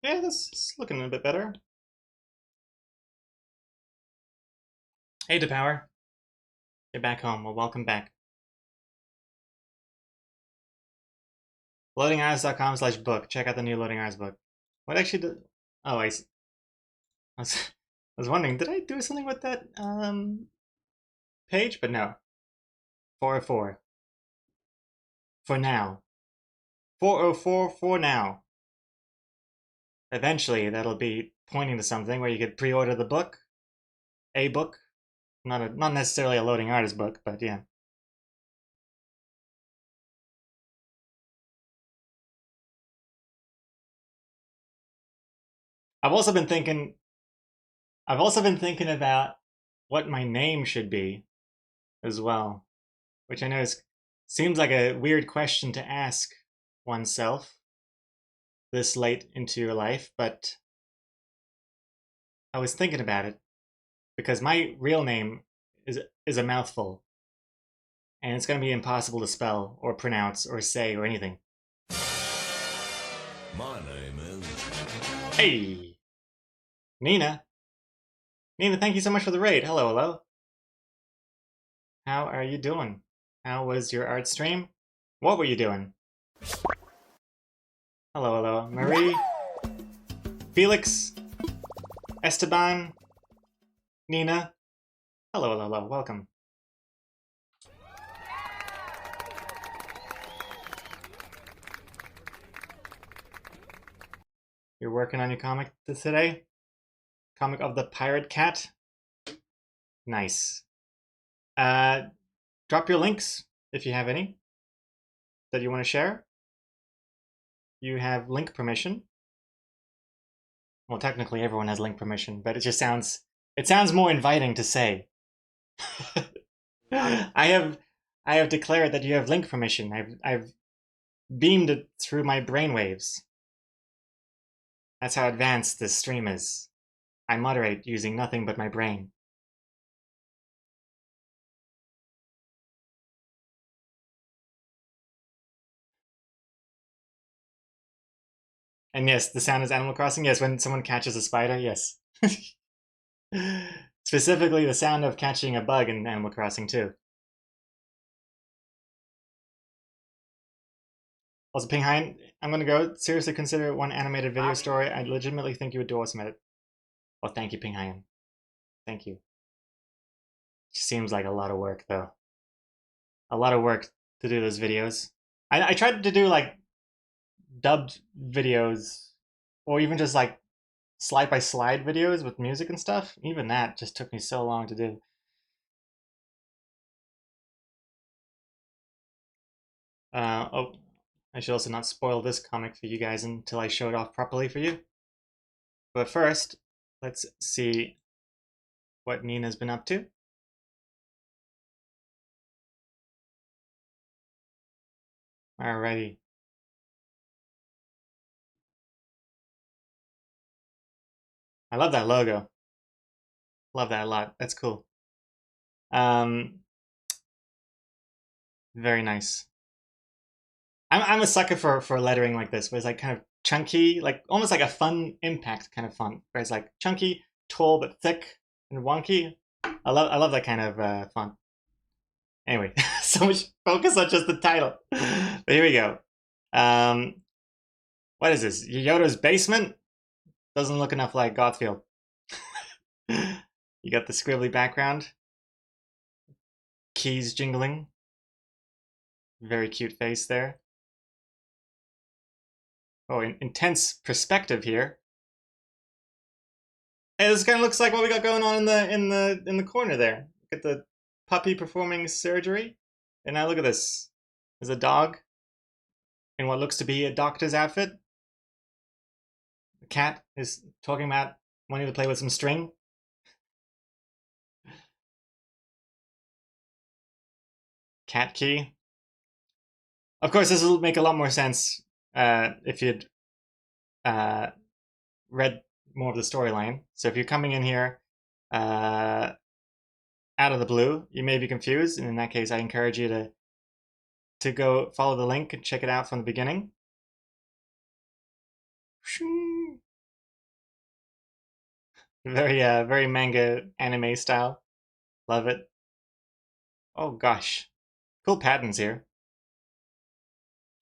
Yeah, this is looking a bit better. Hey, DePower. You're back home. Well, welcome back. Loadingeyes.com/book. Check out the new Loading Eyes book. What actually did... Oh, I was, I was wondering, did I do something with that page? But no. 404. For now. 404 for now. Eventually, that'll be pointing to something where you could pre-order the book. A book. Not necessarily a Loading Artist book, but yeah. I've also been thinking about what my name should be as well, which I know seems like a weird question to ask oneself this late into your life, but I was thinking about it because my real name is a mouthful, and it's going to be impossible to spell or pronounce or say or anything. My name is... Hey, Nina. Nina, thank you so much for the raid. Hello, hello. How are you doing? How was your art stream? What were you doing? Hello, hello. Marie, Felix, Esteban, Nina. Hello, hello, hello. Welcome. You're working on your comic today? Comic of the Pirate Cat? Nice. Drop your links if you have any that you want to share. You have link permission. Well, technically everyone has link permission, but it sounds more inviting to say. I have declared that you have link permission. I've beamed it through my brainwaves. That's how advanced this stream is. I moderate using nothing but my brain. And yes, the sound is Animal Crossing. Yes, when someone catches a spider, yes. Specifically the sound of catching a bug in Animal Crossing too. Also, Ping Hein, I'm gonna go seriously consider one animated video story. I legitimately think you would do awesome at it. Well, thank you, Ping Hein. Thank you. Seems like a lot of work though. A lot of work to do those videos. I tried to do like dubbed videos or even just like slide by slide videos with music and stuff. Even that just took me so long to do. Oh, I should also not spoil this comic for you guys until I show it off properly for you. But first, let's see what Nina's been up to. Alrighty. I love that logo. Love that a lot. That's cool. Very nice. I'm a sucker for lettering like this, where it's like kind of chunky, like almost like a fun impact kind of font, where it's like chunky, tall but thick and wonky. I love that kind of font. Anyway, so much focus on just the title. But here we go. What is this? Yoda's basement? Doesn't look enough like Gothfield. You got the scribbly background. Keys jingling. Very cute face there. Oh, intense perspective here. Hey, this kind of looks like what we got going on in the corner there. Look at the puppy performing surgery. And now look at this. There's a dog in what looks to be a doctor's outfit. The cat is talking about wanting to play with some string. Cat key. Of course, this will make a lot more sense if you'd read more of the storyline. So if you're coming in here out of the blue, you may be confused, and in that case, I encourage you to go follow the link and check it out from the beginning. Very manga anime style. Love it. Oh gosh. Cool patterns here.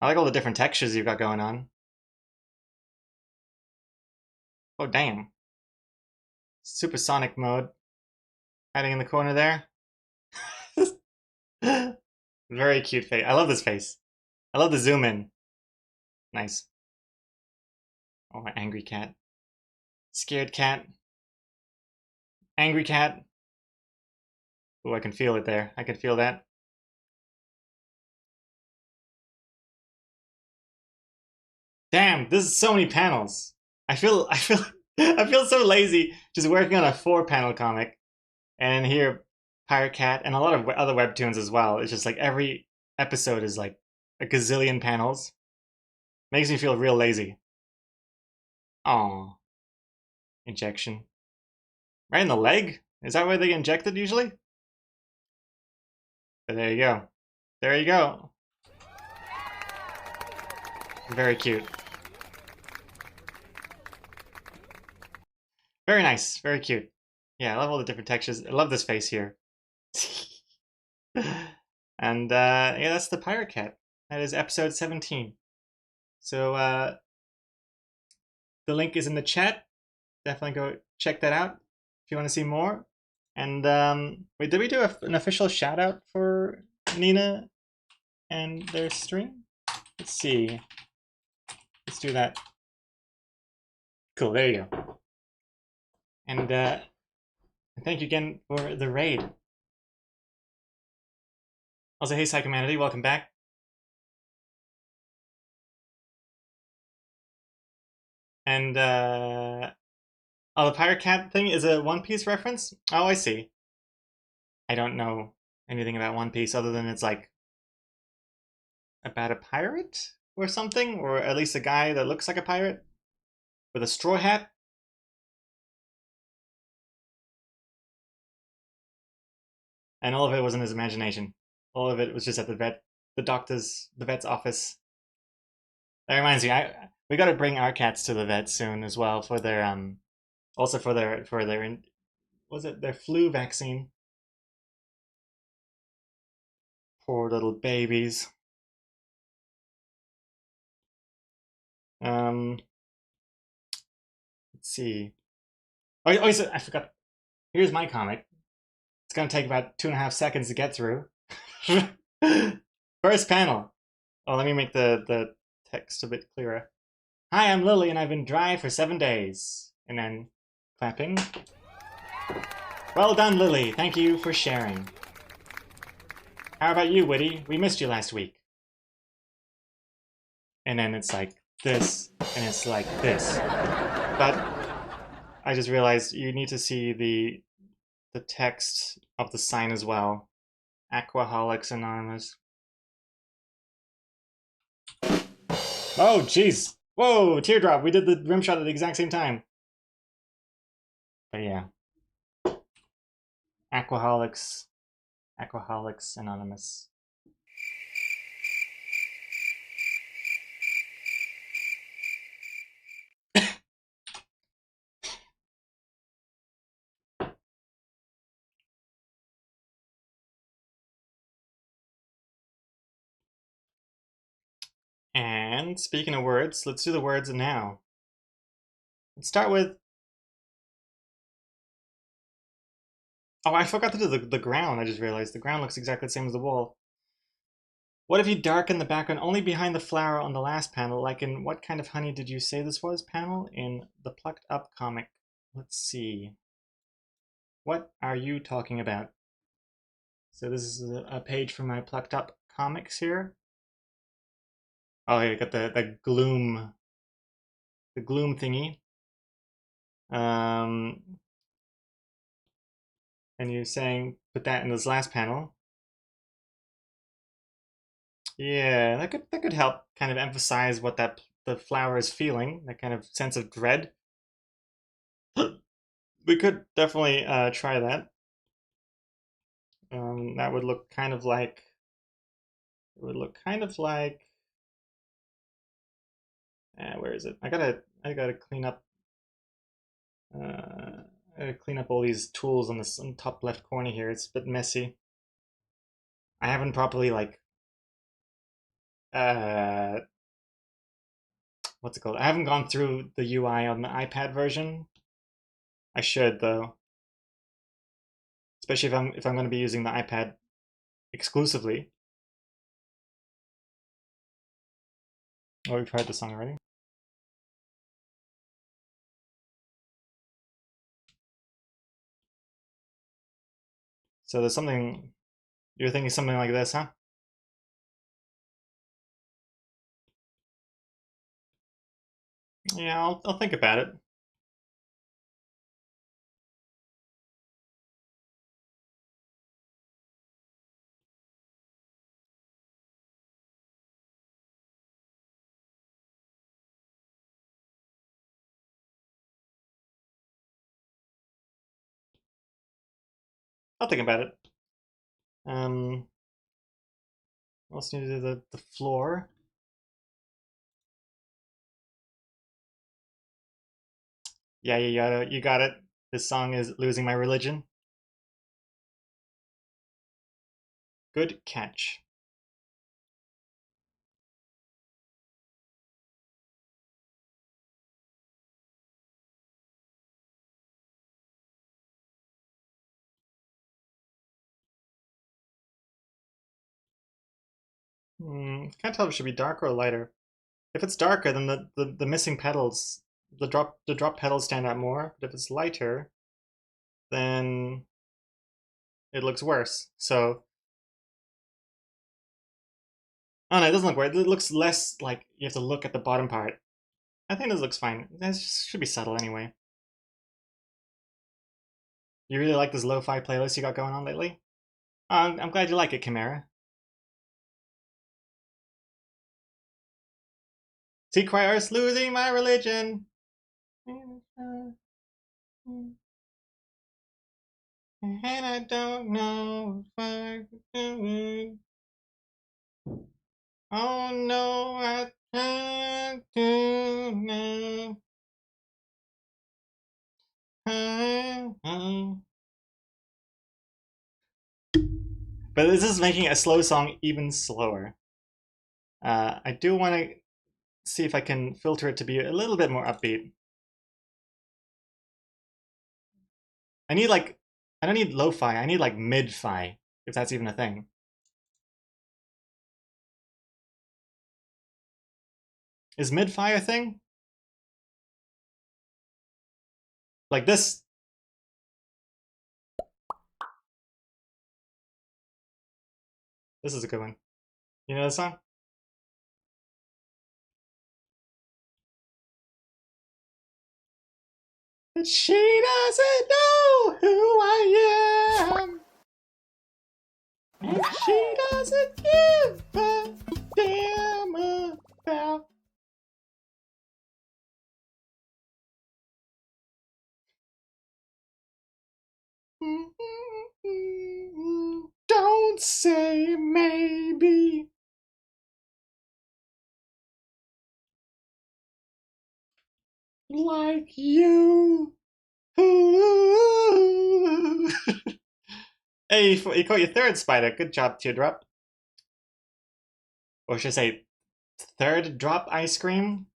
I like all the different textures you've got going on. Oh damn. Supersonic mode. Hiding in the corner there. Very cute face. I love this face. I love the zoom in. Nice. Oh, my angry cat. Scared cat. Angry cat. Oh, I can feel it there. I can feel that. Damn, this is so many panels. I feel I feel so lazy just working on a 4-panel comic. And here Pirate Cat and a lot of other webtoons as well. It's just like every episode is like a gazillion panels. Makes me feel real lazy. Aww. Injection. Right in the leg? Is that where they get injected usually? But there you go. There you go. Very cute. Very nice. Very cute. Yeah, I love all the different textures. I love this face here. And yeah, that's the Pirate Cat. That is episode 17. So the link is in the chat. Definitely go check that out if you want to see more. And wait, did we do an official shout out for Nina and their stream? Let's see. Let's do that. Cool, there you go. And thank you again for the raid. Also, hey Psychomanity, welcome back. And oh, the Pirate Cat thing is a One Piece reference? Oh, I see. I don't know anything about One Piece other than it's like about a pirate or something, or at least a guy that looks like a pirate with a straw hat. And all of it was in his imagination. All of it was just at the vet's office. That reminds me, we got to bring our cats to the vet soon as well for their also for their was it their flu vaccine? Poor little babies. Let's see. Oh, so I forgot. Here's my comic. It's gonna take about 2.5 seconds to get through. First panel. Oh, let me make the text a bit clearer. Hi, I'm Lily, and I've been dry for 7 days. And then clapping. Well done, Lily. Thank you for sharing. How about you, Witty? We missed you last week. And then it's like this, and it's like this. But I just realized you need to see the text of the sign as well. Aquaholics Anonymous. Oh, jeez. Whoa, teardrop. We did the rim shot at the exact same time. But yeah. Aquaholics Anonymous. And speaking of words, let's do the words now. Let's start with... Oh, I forgot to do the ground, I just realized. The ground looks exactly the same as the wall. What if you darken the background only behind the flower on the last panel, like in What Kind of Honey Did You Say This Was panel in the Plucked Up comic? Let's see. What are you talking about? So this is a page from my Plucked Up comics here. Oh, here, I got the gloom thingy. And you're saying put that in this last panel. Yeah, that could help kind of emphasize what the flower is feeling, that kind of sense of dread. We could definitely try that. That would look kind of like where is it? I gotta clean up. I clean up all these tools on this on top left corner here. It's a bit messy. I haven't properly like what's it called? I haven't gone through the UI on the iPad version. I should though. Especially if I'm going to be using the iPad exclusively. Oh, we've heard the song already. So there's something you're thinking something like this, huh? Yeah, I'll think about it. I'll think about it. What else need to do the floor? Yeah, you got it. This song is Losing My Religion. Good catch. Can't tell if it should be darker or lighter. If it's darker, then the missing pedals, the drop pedals stand out more. But if it's lighter, then it looks worse. So, oh no, it doesn't look worse. It looks less like you have to look at the bottom part. I think this looks fine. This should be subtle anyway. You really like this lo-fi playlist you got going on lately? I'm glad you like it, Chimera. See, choirs, losing my religion. And I don't know if I could do it. Oh no, I can't do now. But this is making a slow song even slower. I do want to see if I can filter it to be a little bit more upbeat. I don't need lo-fi, I need like mid-fi, if that's even a thing. Is mid-fi a thing? Like this. This is a good one. You know the song? But she doesn't know who I am. And she doesn't give a damn about. Don't say maybe. Like you. Hey, you caught your third spider. Good job, Teardrop. Or should I say, third drop ice cream?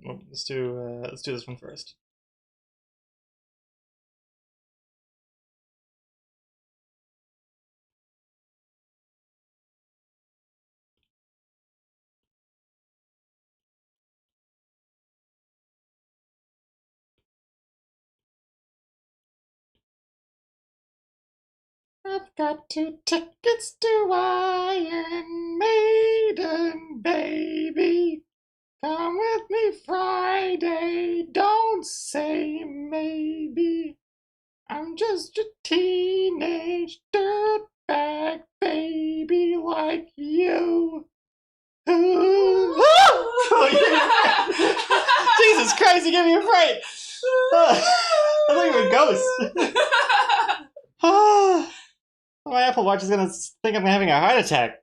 Well, let's do this one first. I've got 2 tickets to Iron Maiden, baby. Come with me Friday, don't say maybe. I'm just a teenage dirtbag baby like you. Jesus Christ, you gave me a fright! I thought you were a ghost. My Apple Watch is gonna think I'm having a heart attack.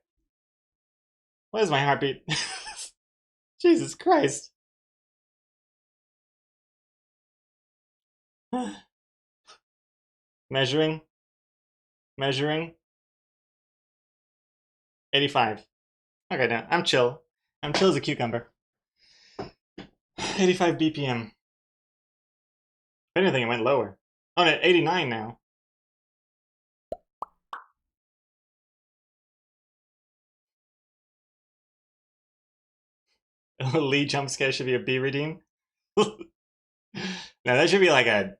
What is my heartbeat? Jesus Christ. Measuring. Measuring. 85. Okay, now I'm chill. I'm chill as a cucumber. 85 BPM. If anything, it went lower. Oh, no, 89 now. Lee jump scare should be a B redeem. No, that should be like a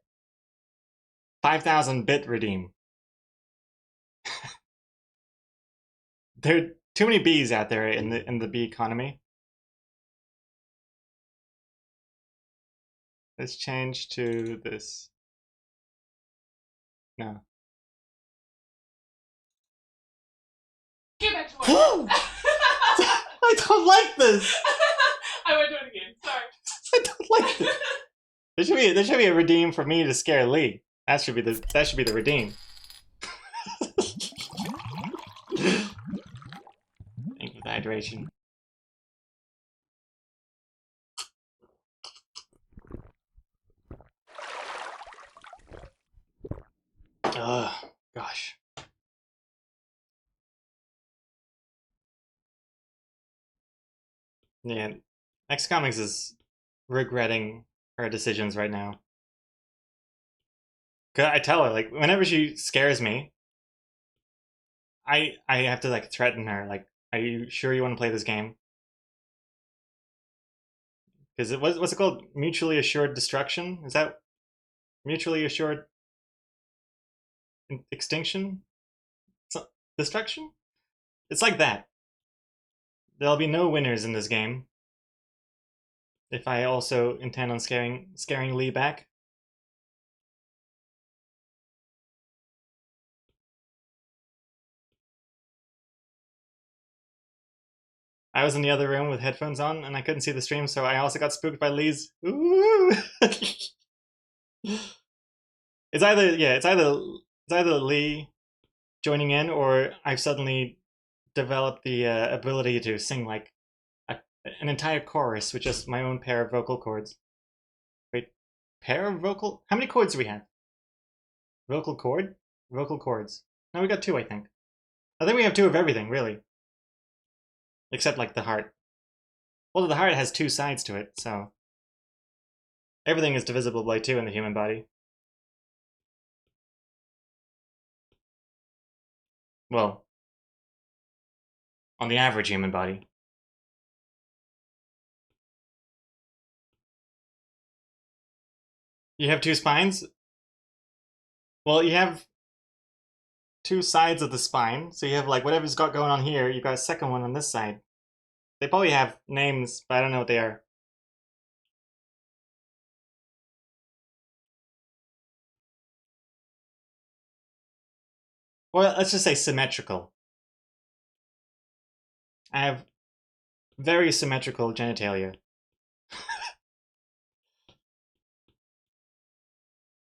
5,000 bit redeem. There are too many Bs out there in the B economy. Let's change to this. No. Get back to work. I don't like this. I won't do it again. Sorry. I don't like this. There should be a redeem for me to scare Lee. That should be the redeem. Thank you for the hydration. Ugh, gosh. Yeah, X Comics is regretting her decisions right now. 'Cause I tell her, like, whenever she scares me, I have to like threaten her, like, are you sure you want to play this game? Because what's it called? Mutually assured destruction? Is that mutually assured extinction? Destruction? It's like that. There'll be no winners in this game. If I also intend on scaring Lee back. I was in the other room with headphones on and I couldn't see the stream, so I also got spooked by Lee's. Ooh. It's either Lee joining in, or I've suddenly developed the ability to sing like an entire chorus with just my own pair of vocal cords. Wait, pair of vocal? How many chords do we have? Vocal cord? Vocal cords. No, we got 2, I think. I think we have 2 of everything, really. Except like the heart. Well, the heart has 2 sides to it, so everything is divisible by 2 in the human body. Well, on the average human body. You have 2 spines? Well, you have 2 sides of the spine, so you have like whatever's got going on here, you've got a second one on this side. They probably have names, but I don't know what they are. Well, let's just say symmetrical. I have very symmetrical genitalia.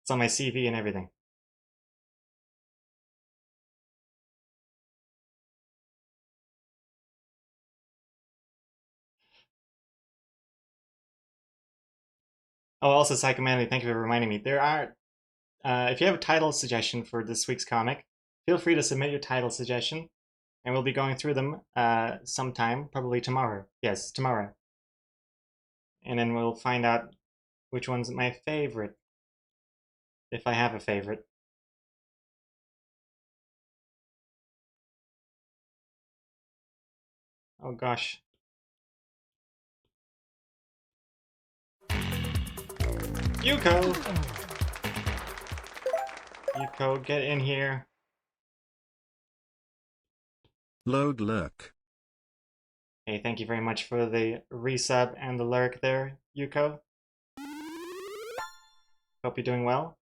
It's on my CV and everything. Oh, also, Psychomanly, thank you for reminding me. There are, if you have a title suggestion for this week's comic, feel free to submit your title suggestion, and we'll be going through them sometime, probably tomorrow. Yes, tomorrow. And then we'll find out which one's my favorite, if I have a favorite. Oh gosh. Yuko! Yuko, get in here. Load lurk. Hey, thank you very much for the resub and the lurk there, Yuko. Hope you're doing well.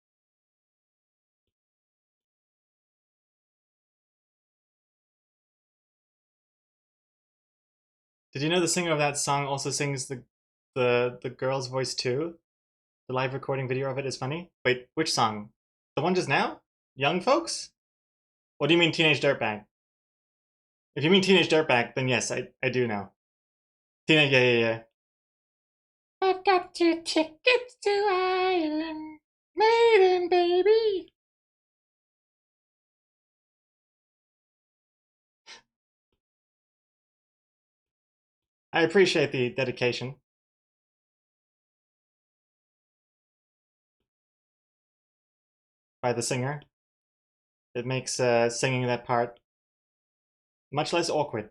Did you know the singer of that song also sings the girl's voice too? The live recording video of it is funny. Wait, which song? The one just now? Young Folks? What do you mean Teenage Dirtbag? If you mean Teenage Dirtbag, then yes, I do know. Teenage, yeah. I've got 2 tickets to Ireland, Maiden, baby. I appreciate the dedication. By the singer. It makes singing that part much less awkward.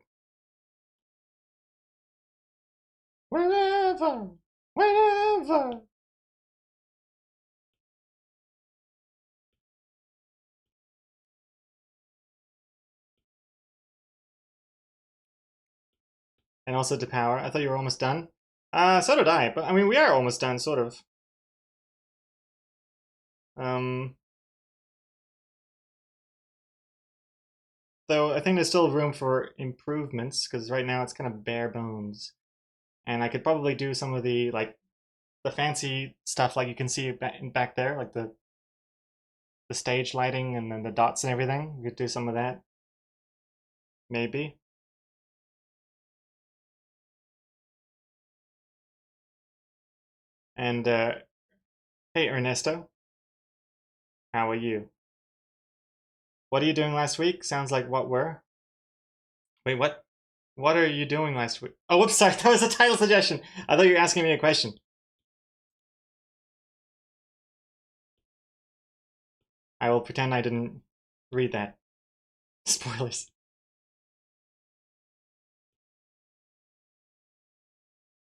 Wherever, wherever. And also to power. I thought you were almost done. So did I, but I mean, we are almost done, sort of. Though I think there's still room for improvements, because right now it's kind of bare bones. And I could probably do some of the, like, the fancy stuff, like you can see back there, like the stage lighting and then the dots and everything. We could do some of that. Maybe. And, hey, Ernesto. How are you? What are you doing last week? Sounds like what were? Wait, what? What are you doing last week? Oh, whoops, sorry, that was a title suggestion. I thought you were asking me a question. I will pretend I didn't read that. Spoilers.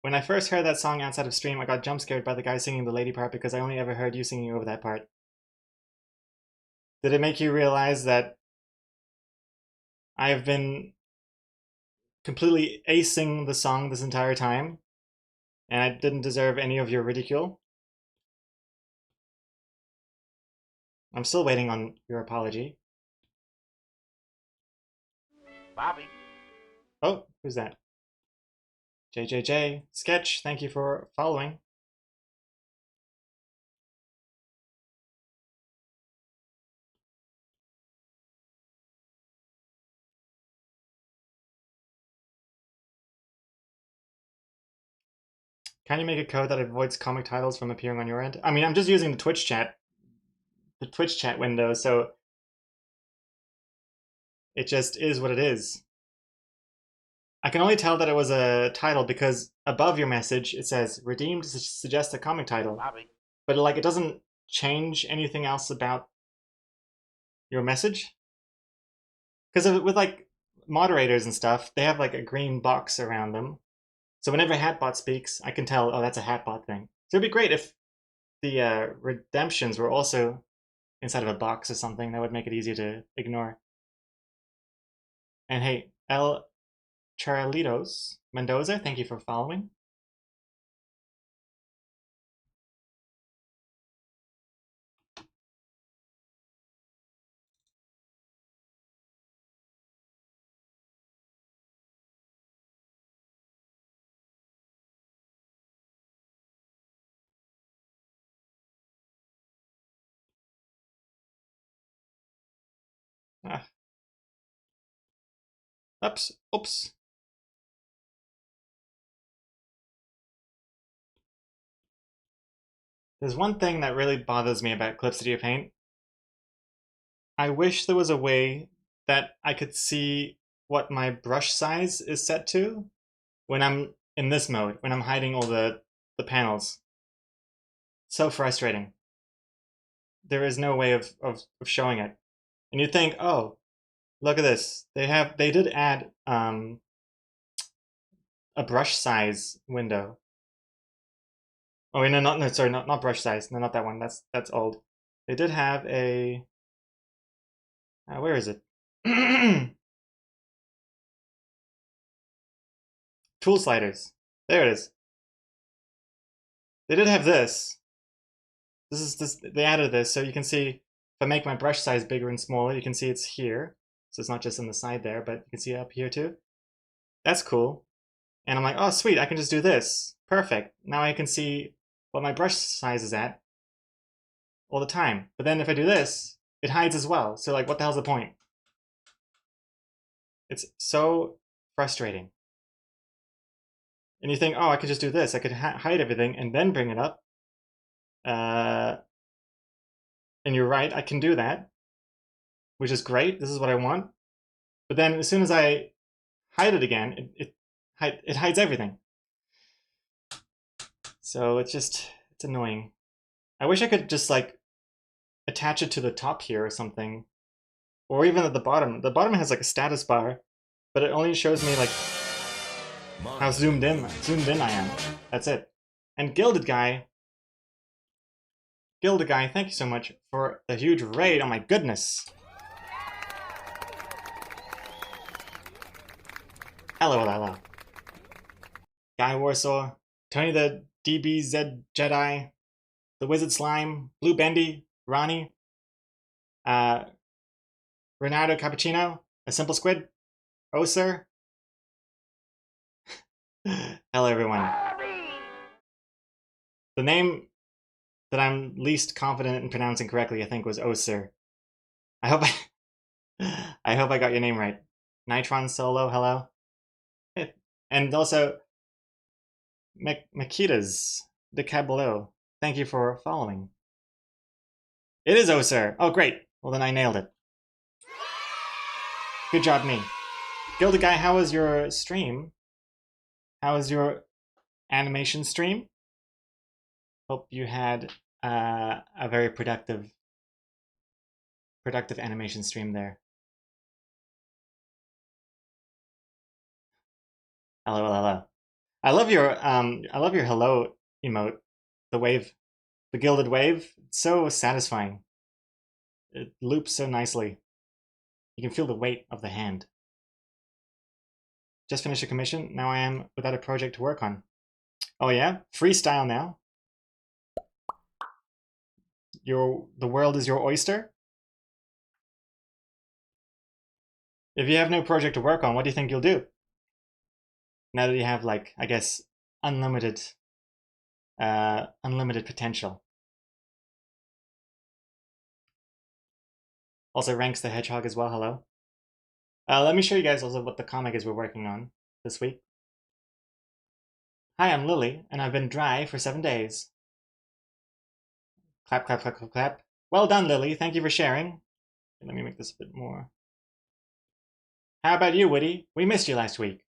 When I first heard that song outside of stream, I got jump scared by the guy singing the lady part because I only ever heard you singing over that part. Did it make you realize that I've been completely acing the song this entire time and I didn't deserve any of your ridicule? I'm still waiting on your apology. Bobby. Oh, who's that? JJJ. Sketch, thank you for following. Can you make a code that avoids comic titles from appearing on your end? I mean, I'm just using the Twitch chat window, so it just is what it is. I can only tell that it was a title because above your message it says redeemed suggests a comic title. Bobby. But like it doesn't change anything else about your message. Because with like moderators and stuff, they have like a green box around them. So whenever Hatbot speaks, I can tell, oh, that's a Hatbot thing. So it'd be great if the redemptions were also inside of a box or something. That would make it easier to ignore. And hey, El Charlitos Mendoza, thank you for following. Ah. Oops. There's one thing that really bothers me about Clip Studio Paint. I wish there was a way that I could see what my brush size is set to when I'm in this mode, when I'm hiding all the panels. So frustrating. There is no way of showing it. And you think, oh, look at this. They did add a brush size window. Oh wait, no, sorry, not brush size. No, not that one. That's old. They did have a where is it? Tool sliders. There it is. They did have this. They added this, so you can see if I make my brush size bigger and smaller, you can see it's here. So it's not just on the side there, but you can see it up here too. That's cool. And I'm like, oh sweet, I can just do this. Perfect. Now I can see what my brush size is at all the time. But then if I do this, it hides as well. So like, what the hell's the point? It's so frustrating. And you think, oh, I could just do this. I could hide everything and then bring it up. And you're right, I can do that, which is great. This is what I want. But then as soon as I hide it again, it hides everything. So it's annoying. I wish I could just like attach it to the top here or something. Or even at the bottom. The bottom has like a status bar, but it only shows me like how zoomed in I am. That's it. And Gilded Guy, thank you so much for the huge raid. Oh my goodness. Hello. Guy Warsaw, Tony the DBZ Jedi, the Wizard Slime, Blue Bendy, Ronnie, Renato Cappuccino, A Simple Squid, Oh Sir. Hello everyone. The name that I'm least confident in pronouncing correctly, I think, was Oh Sir. I hope I got your name right. Nitron Solo, hello. And also Makitas de Caballero, thank you for following. It is Oh Sir. Oh great. Well then I nailed it. Good job me. Gilded Guy, how was your stream? How was your animation stream? Hope you had a very productive animation stream there. Hello. I love your hello emote, the wave, the gilded wave. It's so satisfying. It loops so nicely. You can feel the weight of the hand. Just finished a commission. Now I am without a project to work on. Oh yeah? Freestyle now. The world is your oyster? If you have no project to work on, what do you think you'll do? Now that you have, like, I guess, unlimited potential. Also, Ranks the Hedgehog as well, hello. Let me show you guys also what the comic is we're working on this week. Hi, I'm Lily, and I've been dry for 7 days. Clap, clap, clap, clap, clap. Well done, Lily. Thank you for sharing. Let me make this a bit more. How about you, Woody? We missed you last week.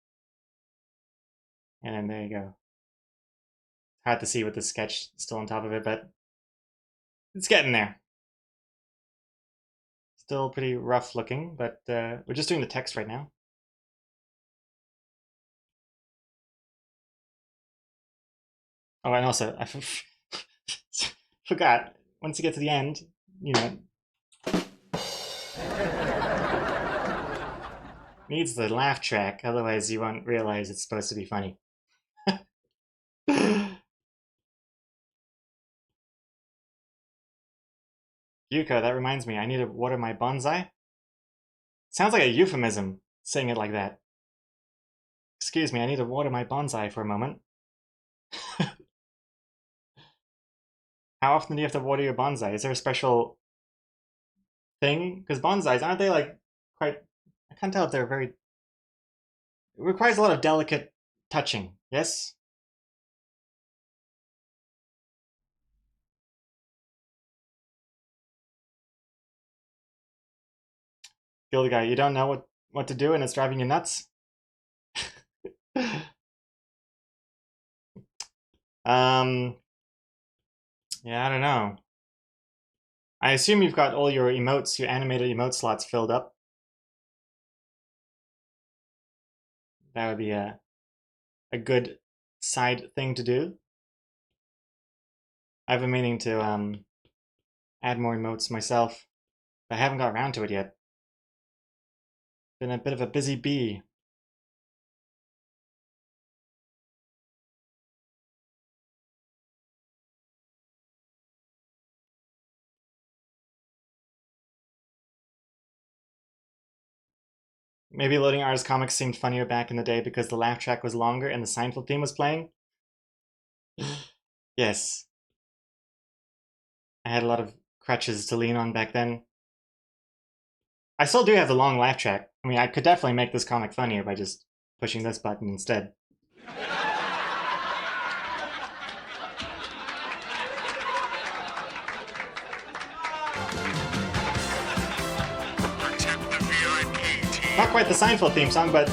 And there you go. Hard to see with the sketch still on top of it, but it's getting there. Still pretty rough looking, but we're just doing the text right now. Oh, and also, I forgot, once you get to the end, you know, needs the laugh track, otherwise you won't realize it's supposed to be funny. Yuko, that reminds me, I need to water my bonsai. Sounds like a euphemism, saying it like that. Excuse me, I need to water my bonsai for a moment. How often do you have to water your bonsai? Is there a special thing? Because bonsais, aren't they like quite... I can't tell if they're very... It requires a lot of delicate touching, yes? Gilded Guy, you don't know what to do and it's driving you nuts? Yeah, I don't know. I assume you've got all your emotes, your animated emote slots filled up. That would be a good side thing to do. I've been meaning to add more emotes myself, but I haven't got around to it yet. Been a bit of a busy bee. Maybe Loading Artist Comics seemed funnier back in the day because the laugh track was longer and the Seinfeld theme was playing. Yes. I had a lot of crutches to lean on back then. I still do have the long laugh track. I mean, I could definitely make this comic funnier by just pushing this button instead. Not quite the Seinfeld theme song, but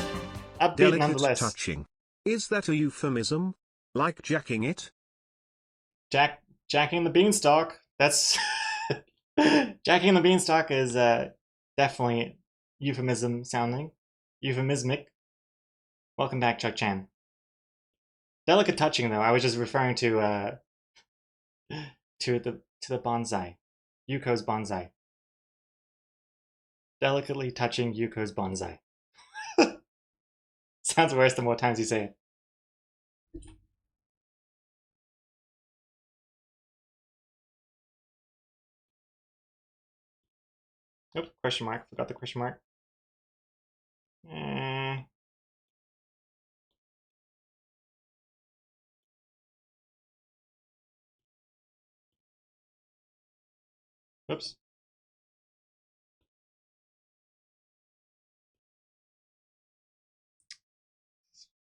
upbeat Delicate nonetheless. touching. Is that a euphemism? Like jacking it? Jacking the Beanstalk. That's Jacking the Beanstalk is definitely euphemism sounding, euphemismic. Welcome back, Chuck Chan. Delicate touching, though. I was just referring to the bonsai, Yuko's bonsai. Delicately touching Yuko's bonsai. Sounds worse the more times you say it. Nope, question mark. Forgot the question mark. Oops.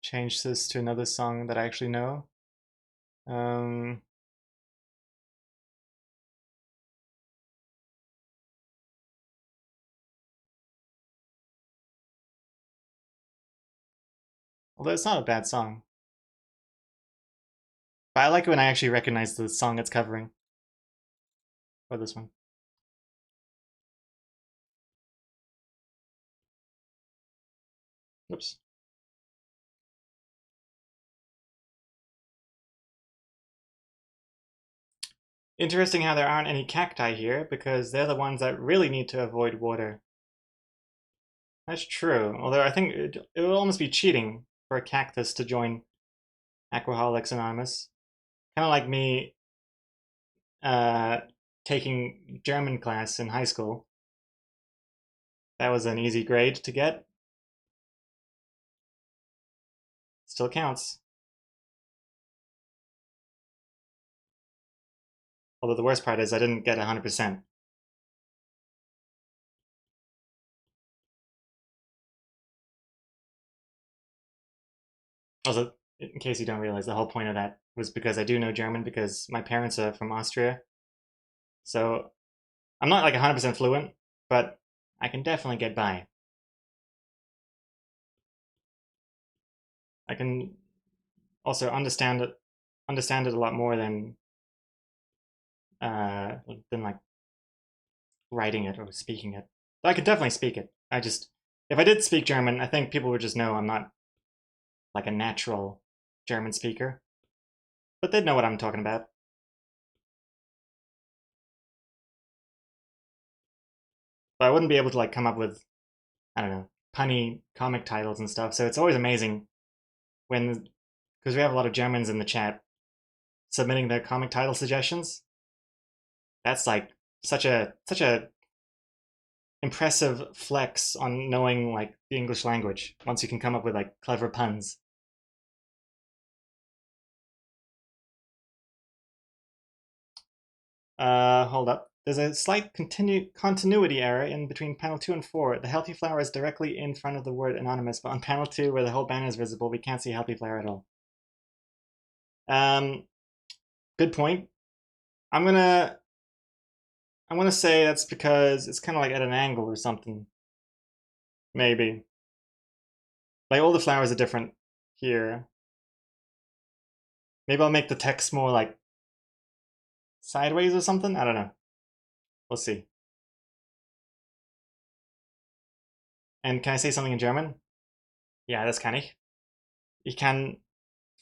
Change this to another song that I actually know. Although it's not a bad song. But I like it when I actually recognize the song it's covering. Or this one. Oops. Interesting how there aren't any cacti here, because they're the ones that really need to avoid water. That's true, although I think it would almost be cheating for a cactus to join Aquaholics Anonymous. Kind of like me taking German class in high school. That was an easy grade to get. Still counts. Although the worst part is I didn't get 100%. Also, in case you don't realize, the whole point of that was because I do know German because my parents are from Austria. So I'm not like 100% fluent, but I can definitely get by. I can also understand it a lot more than like writing it or speaking it. But I could definitely speak it. If I did speak German, I think people would just know I'm not like a natural German speaker. But they'd know what I'm talking about. But I wouldn't be able to like come up with, I don't know, punny comic titles and stuff. So it's always amazing when, because we have a lot of Germans in the chat submitting their comic title suggestions. That's like such a impressive flex on knowing like the English language once you can come up with like clever puns. Hold up. There's a slight continuity error in between panel 2 and 4. The healthy flower is directly in front of the word anonymous, but on panel 2, where the whole banner is visible, we can't see healthy flower at all. Good point. I'm gonna say that's because it's kind of like at an angle or something. Maybe. Like all the flowers are different here. Maybe I'll make the text more like sideways or something? I don't know. We'll see. And can I say something in German? Ja, das kann ich. Ich kann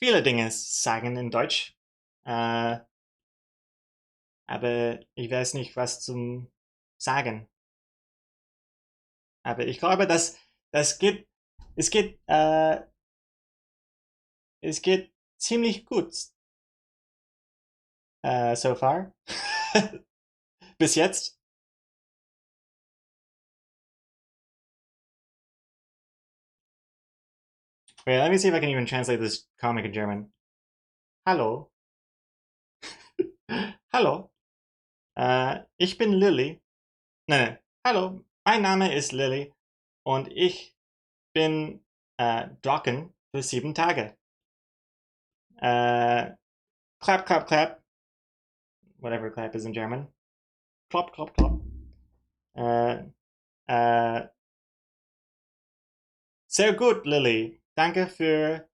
viele Dinge sagen in Deutsch. Aber ich weiß nicht, was zum Sagen. Aber ich glaube, es geht ziemlich gut so far. Bis jetzt. Wait, let me see if I can even translate this comic in German. Hallo. Hallo. Ich bin Lilly. Nein. Hallo. Mein Name ist Lilly. Und ich bin trocken für 7 Tage. Clap, clap, clap. Whatever clap is in German. Klop, klop, klop. Sehr gut, Lily. Danke für.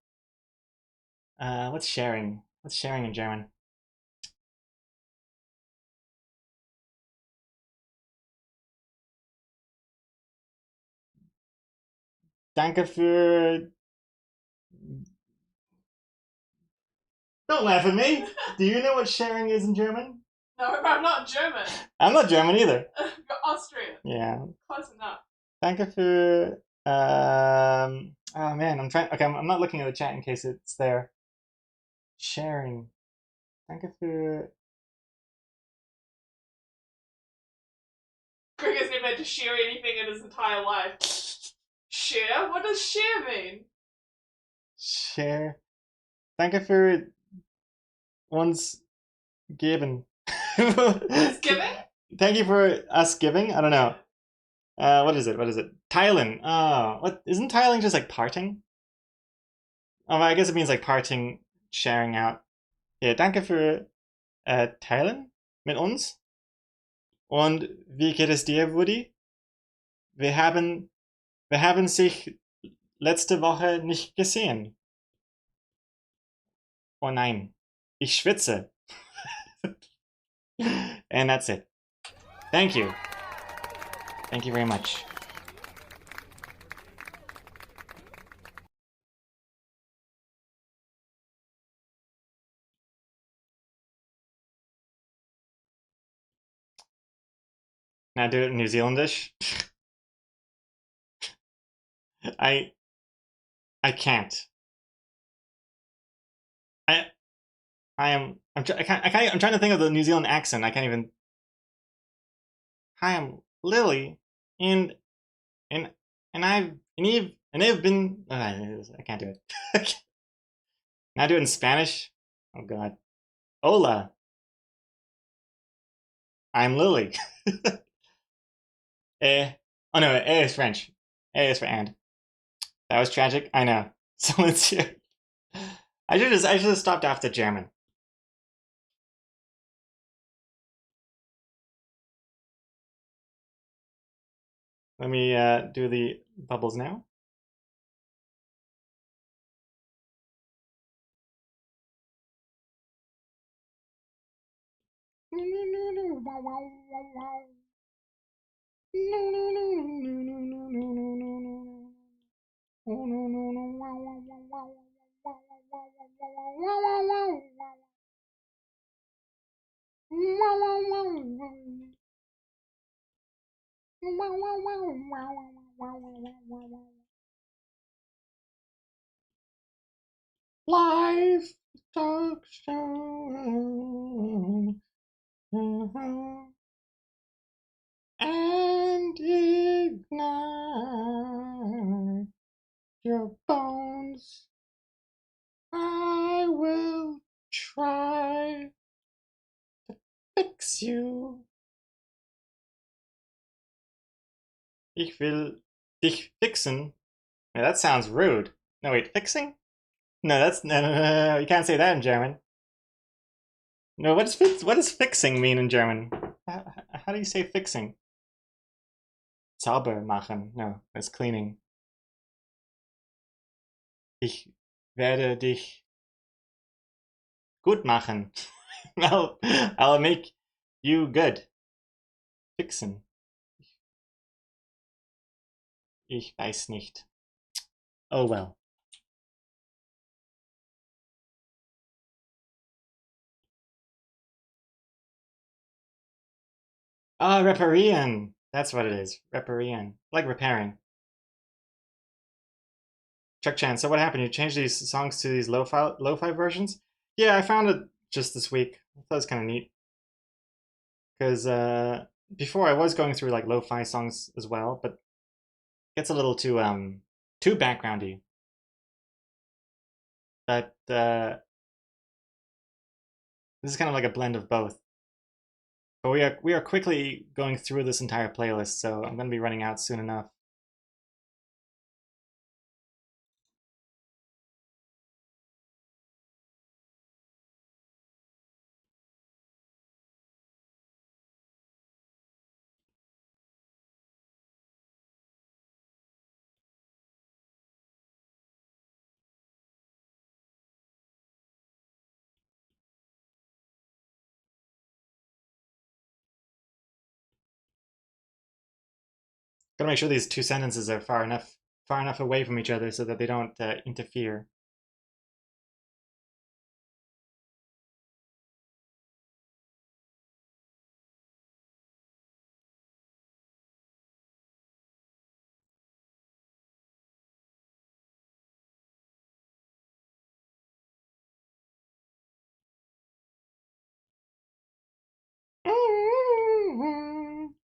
What's sharing? What's sharing in German? Danke für. Don't laugh at me. Do you know what sharing is in German? No, but I'm not German. I'm not German either. You're Austrian. Yeah. Close enough. Danke für. Oh man, I'm trying. Okay, I'm not looking at the chat in case it's there. Sharing. Danke für. Greg has never had to share anything in his entire life. Share? What does share mean? Share. Danke für uns geben. It's giving? Thank you for us giving. I don't know. What is it? What is it? Teilen. Oh, what isn't teiling just like parting? Oh, I guess it means like parting, sharing out. Yeah, danke für teilen mit uns. Und wie geht es dir, Woody? Wir haben sich letzte Woche nicht gesehen. Oh nein, ich schwitze. And that's it. Thank you. Thank you very much. Now do it in New Zealandish. I can't. I'm trying to think of the New Zealand accent. I can't even. Hi, I'm Lily, and I've been. I can't do it. Now do it in Spanish. Oh God. Hola. I'm Lily. Oh no, A is French. A is for and. That was tragic. I know. So let's hear. I should have stopped after German. Let me do the bubbles now. Live talk show. And ignite your bones. I will try to fix you. Ich will dich fixen. Yeah, that sounds rude. No, wait, fixing? No, that's no. You can't say that in German. No, what does fixing mean in German? How do you say fixing? Sauber machen. No, that's cleaning. Ich werde dich gut machen. I'll make you good. Fixen. Ich weiß nicht. Oh well. Ah, reparieren. That's what it is. Reparieren. Like repairing. Chuck Chan, so what happened? You changed these songs to these lo-fi versions? Yeah, I found it just this week. I thought it was kind of neat. Because before I was going through like lo-fi songs as well, but it gets a little too backgroundy. But this is kind of like a blend of both. But we are quickly going through this entire playlist, so I'm going to be running out soon enough. Gotta make sure these two sentences are far enough away from each other so that they don't interfere.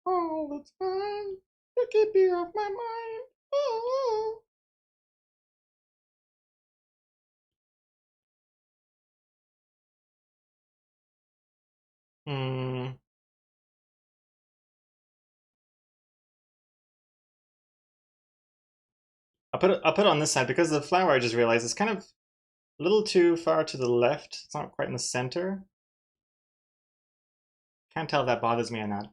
All the time to keep you off my mind. Oh. Hmm. I'll put it on this side because the flower I just realized is kind of a little too far to the left. It's not quite in the center. Can't tell if that bothers me or not.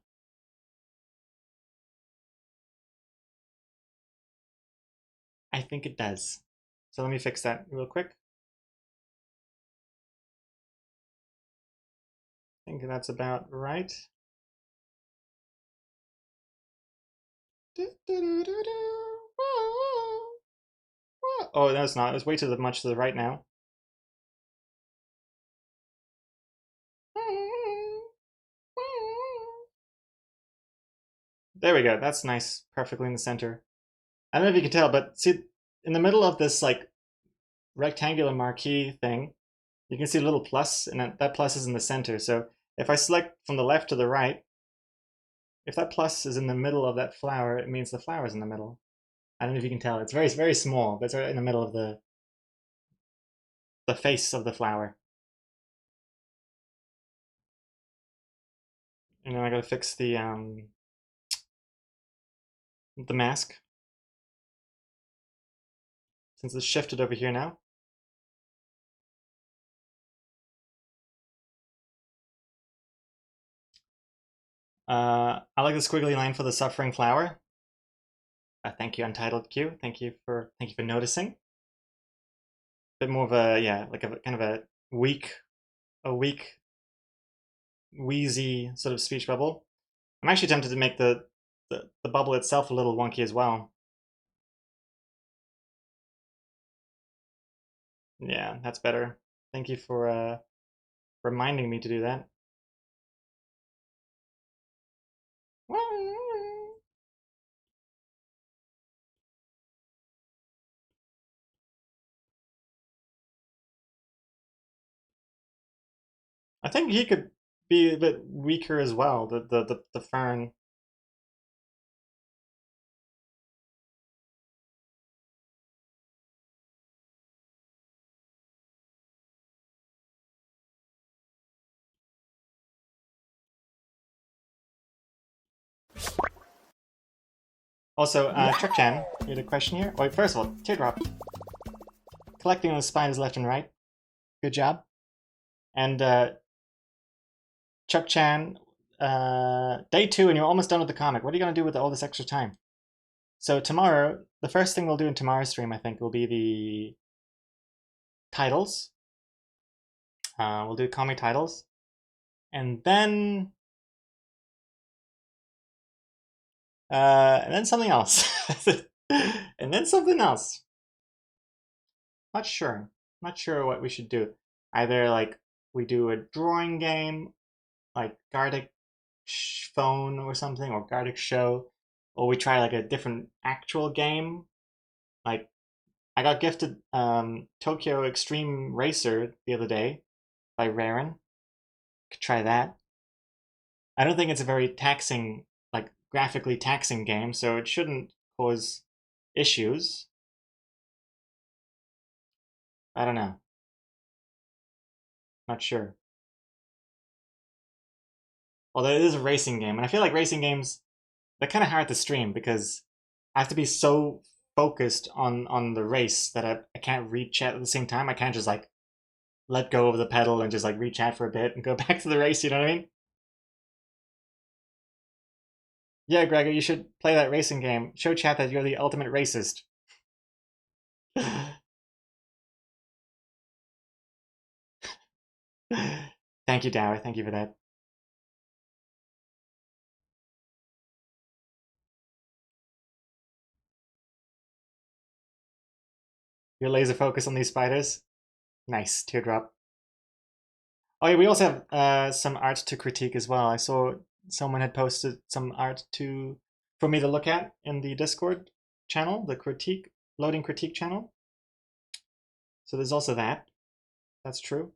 I think it does. So let me fix that real quick. I think that's about right. Oh, no, it's not. It's way too much to the right now. There we go. That's nice. Perfectly in the center. I don't know if you can tell, but see, in the middle of this like rectangular marquee thing, you can see a little plus, and that plus is in the center. So if I select from the left to the right, if that plus is in the middle of that flower, it means the flower is in the middle. I don't know if you can tell. It's very, very small, but it's right in the middle of the face of the flower. And then I gotta fix the mask since it's shifted over here now. I like the squiggly line for the suffering flower. Thank you, Untitled Q. Thank you for noticing. Bit more of a like a kind of a weak, wheezy sort of speech bubble. I'm actually tempted to make the bubble itself a little wonky as well. Yeah, that's better. Thank you for reminding me to do that. I think he could be a bit weaker as well, the fern. Also, Chuck-chan, you had a question here? Wait, first of all, Teardrop. Collecting those spiders left and right. Good job. And Chuck-chan, day 2 and you're almost done with the comic. What are you going to do with all this extra time? So tomorrow, the first thing we'll do in tomorrow's stream, I think, will be the titles. We'll do comic titles. And then something else. And then something else. Not sure. Not sure what we should do. Either like we do a drawing game, like Gartic Phone or something, or Gartic Show, or we try like a different actual game. Like I got gifted Tokyo Extreme Racer the other day by Raren. Could try that. I don't think it's a very taxing, like graphically taxing game, so it shouldn't cause issues. I don't know. Not sure. Although it is a racing game, and I feel like racing games, they're kind of hard to stream because I have to be so focused on the race that I can't read chat at the same time. I can't just like let go of the pedal and just like read chat for a bit and go back to the race, you know what I mean? Yeah, Gregor, you should play that racing game. Show chat that you're the ultimate racist. Thank you, Dower. Thank you for that. Your laser focus on these spiders. Nice, teardrop. Oh yeah, we also have some art to critique as well. I saw someone had posted some art for me to look at in the Discord channel, the loading critique channel. So there's also that. That's true.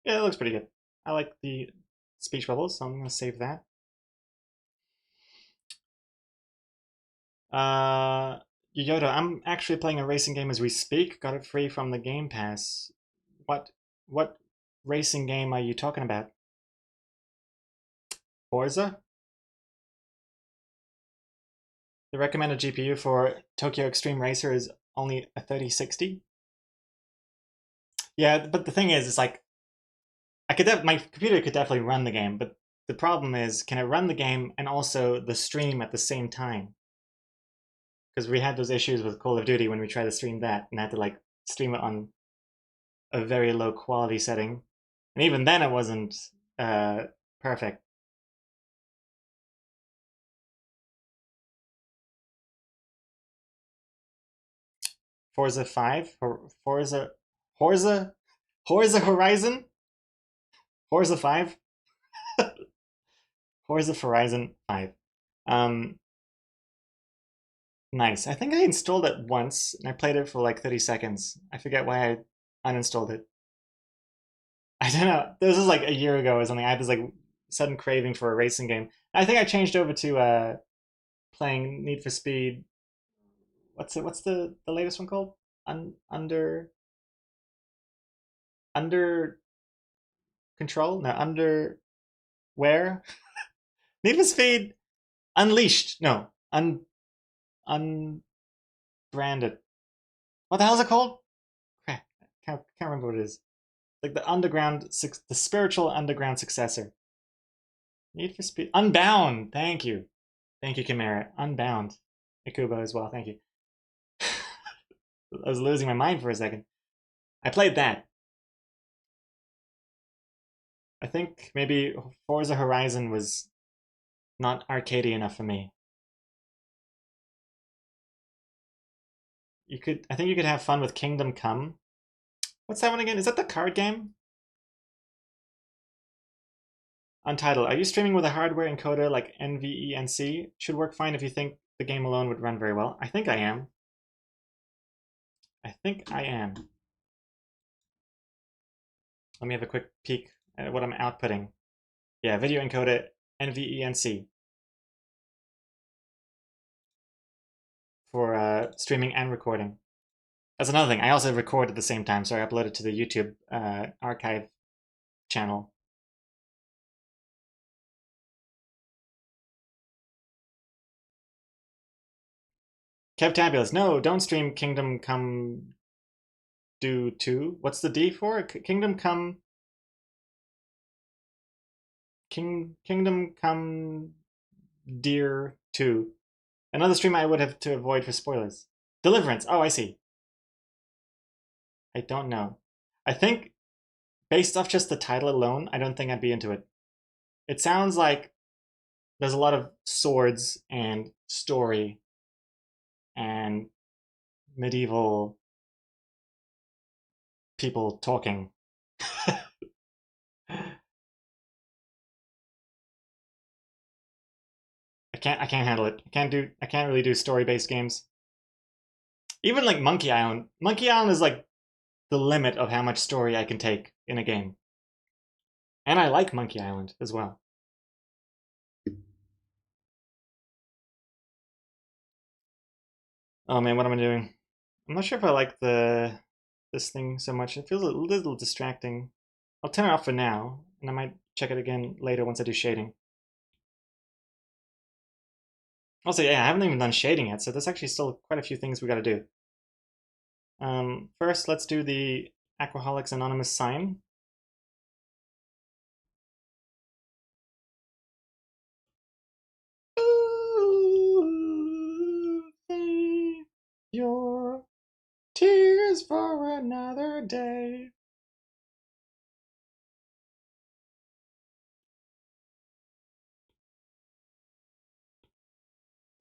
Yeah, it looks pretty good. I like the speech bubbles, so I'm gonna save that. Yoda, I'm actually playing a racing game as we speak. Got it free from the Game Pass. What racing game are you talking about? Forza? The recommended GPU for Tokyo Extreme Racer is only a 3060. Yeah, but the thing is, it's like my computer could definitely run the game, but the problem is, can it run the game and also the stream at the same time? Because we had those issues with Call of Duty when we tried to stream that and had to like stream it on a very low quality setting, and even then it wasn't perfect. Forza 5, Forza Horizon, Forza 5, Forza Horizon 5. Nice. I think I installed it once and I played it for like 30 seconds. I forget why I uninstalled it. I don't know. This was like a year ago or something. I had this like sudden craving for a racing game. I think I changed over to playing Need for Speed. What's the latest one called? Under control? No, under where? Need for Speed Unleashed. No, unbranded. What the hell is it called? Crap, can't remember what it is. Like the spiritual underground successor. Need for Speed Unbound. Thank you, Chimera. Unbound. Ikubo as well. Thank you. I was losing my mind for a second. I played that. I think maybe Forza Horizon was not arcadey enough for me. I think you could have fun with Kingdom Come. What's that one again? Is that the card game? Untitled. Are you streaming with a hardware encoder like NVENC? Should work fine if you think the game alone would run very well. I think I am. I think I am. Let me have a quick peek at what I'm outputting. Yeah, video encoder NVENC for streaming and recording. That's another thing. I also record at the same time, so I upload it to the YouTube archive channel. Kev Tabulous, no, don't stream Kingdom Come Do 2. What's the D for? Kingdom Come Kingdom Come Dear 2. Another stream I would have to avoid for spoilers. Deliverance. Oh, I see. I don't know. I think based off just the title alone, I don't think I'd be into it. It sounds like there's a lot of swords and story and medieval people talking. I can't handle it. I can't really do story-based games. Even like Monkey Island. Monkey Island is like the limit of how much story I can take in a game. And I like Monkey Island as well. Oh man, what am I doing? I'm not sure if I like this thing so much. It feels a little distracting. I'll turn it off for now, and I might check it again later once I do shading. Also, yeah, I haven't even done shading yet, so there's actually still quite a few things we gotta do. First, let's do the Aquaholics Anonymous sign. your tears for another day.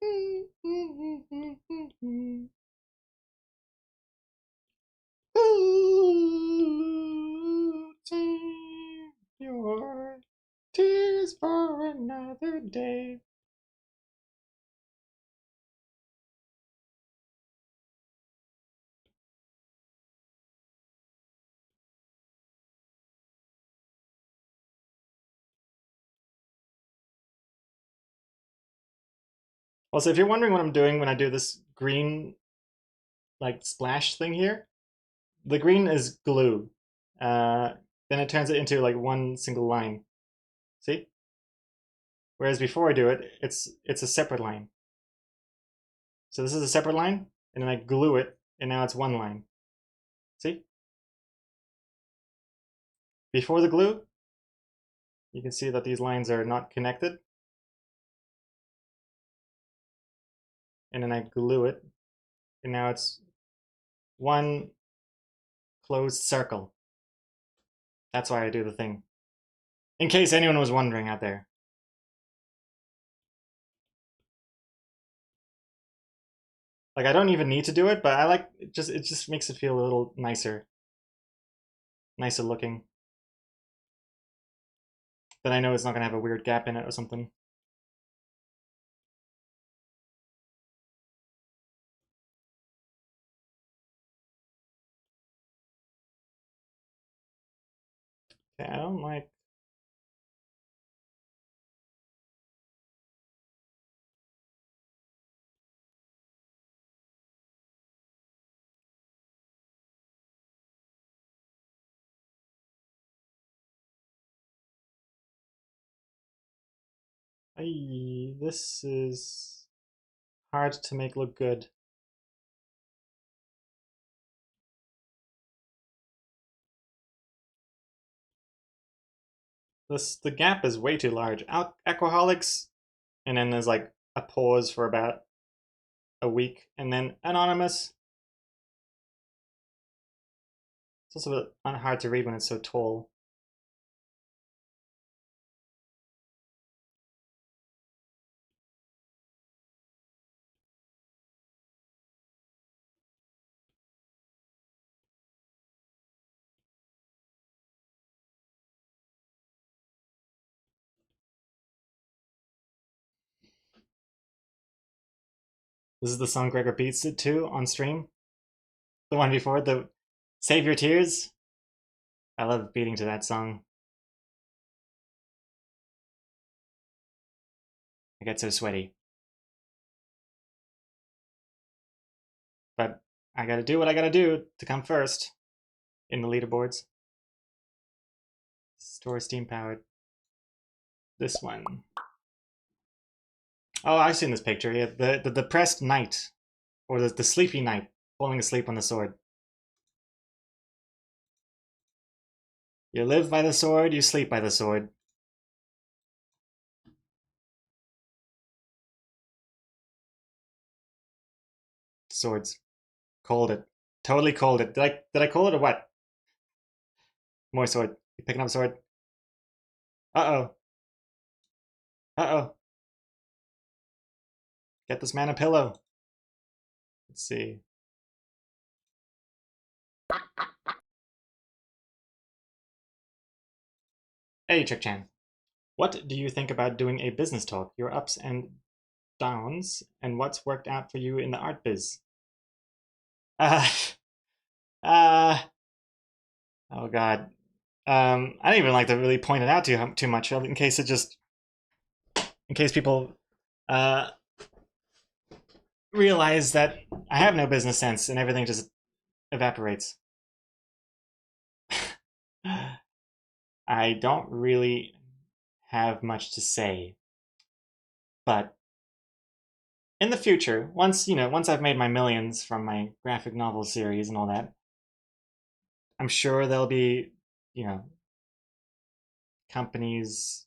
Save your tears for another day. Also, if you're wondering what I'm doing when I do this green like splash thing here, the green is glue. Then it turns it into like one single line. See? Whereas before I do it, it's a separate line. So this is a separate line, and then I glue it, and now it's one line. See? Before the glue, you can see that these lines are not connected. And then I glue it, and now it's one closed circle. That's why I do the thing. In case anyone was wondering out there. Like, I don't even need to do it, but I like it just makes it feel a little nicer. Nicer looking. Then I know it's not gonna have a weird gap in it or something. Okay, I don't like this is hard to make look good. The gap is way too large. Alcoholics, and then there's like a pause for about a week, and then Anonymous. It's also a bit hard to read when it's so tall. This is the song Greg repeats it too on stream. The one before, the Save Your Tears. I love beating to that song. I get so sweaty. But I gotta do what I gotta do to come first in the leaderboards. Store steam powered. This one. Oh, I've seen this picture. Yeah, the depressed knight, or the sleepy knight, falling asleep on the sword. You live by the sword, you sleep by the sword. Swords. Called it. Totally called it. Did I call it or what? More sword. You picking up sword? Uh-oh. Uh-oh. Get this man a pillow. Let's see. Hey, Chick-chan. What do you think about doing a business talk? Your ups and downs, and what's worked out for you in the art biz? Uh, uh, oh God. I don't even like to really point it out too much, in case people uh, realize that I have no business sense and everything just evaporates. I don't really have much to say, but in the future, once I've made my millions from my graphic novel series and all that, I'm sure there'll be, companies,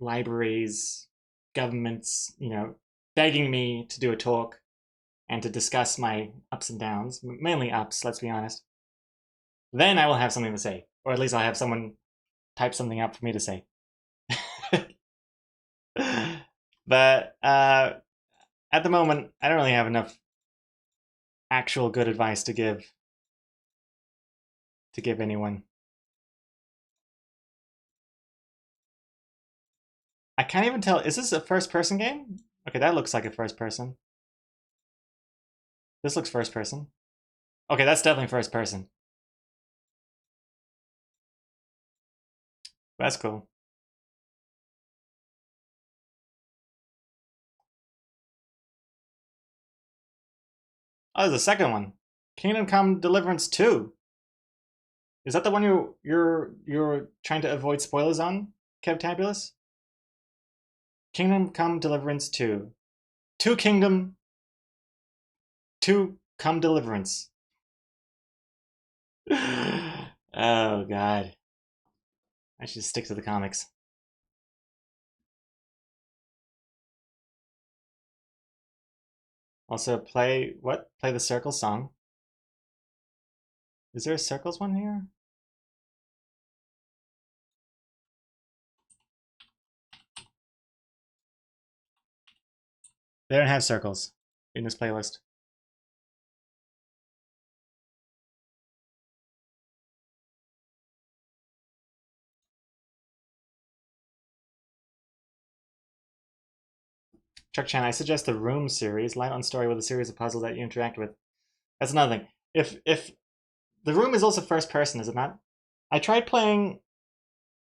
libraries, governments, begging me to do a talk and to discuss my ups and downs, mainly ups, let's be honest, then I will have something to say. Or at least I'll have someone type something up for me to say. But at the moment, I don't really have enough actual good advice to give anyone. I can't even tell. Is this a first-person game? Okay, that looks like a first-person. This looks first-person. Okay, that's definitely first-person. That's cool. Oh, there's a second one. Kingdom Come Deliverance 2. Is that the one you're trying to avoid spoilers on, Kevtabulous? Kingdom Come Deliverance 2. Two Kingdom. Two Come Deliverance. Oh god. I should stick to the comics. Also play what? Play the Circles song. Is there a Circles one here? They don't have Circles in this playlist. Chuck Chan, I suggest the Room series, light on story with a series of puzzles that you interact with. That's another thing. If the Room is also first person, is it not? I tried playing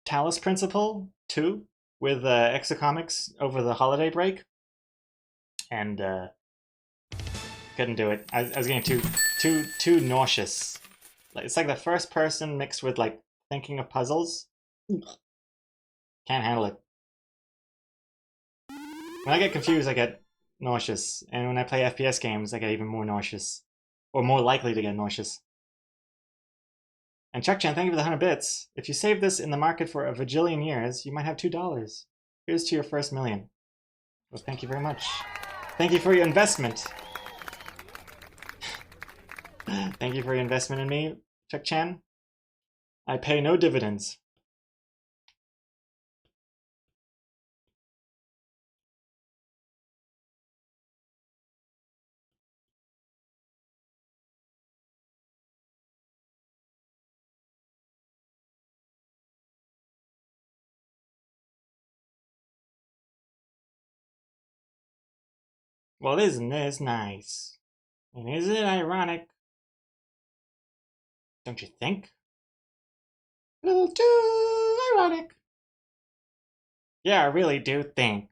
Talos Principle 2 with Exocomics over the holiday break, and couldn't do it. I was getting too nauseous. Like, it's like the first person mixed with like thinking of puzzles. Can't handle it. When I get confused, I get nauseous, and when I play FPS games, I get even more nauseous, or more likely to get nauseous. And Chuck Chan, thank you for the 100 bits. If you save this in the market for a vajillion years, you might have $2. Here's to your first million. Well, thank you very much. Thank you for your investment. Thank you for your investment in me, Chuck Chan. I pay no dividends. Well, isn't this nice? And isn't it ironic? Don't you think? A little too ironic. Yeah, I really do think.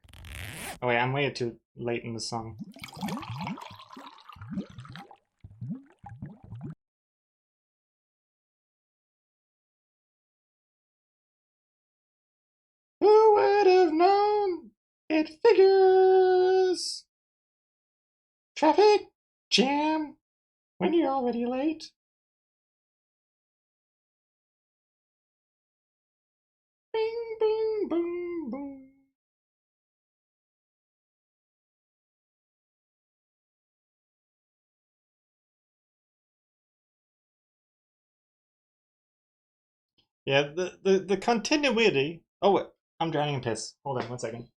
Oh wait, I'm way too late in the song. Who would have known? It figures. Traffic jam when you're already late. Bing, bing, boom, boom. Yeah, the continuity. Oh, wait, I'm drowning in piss. Hold on 1 second.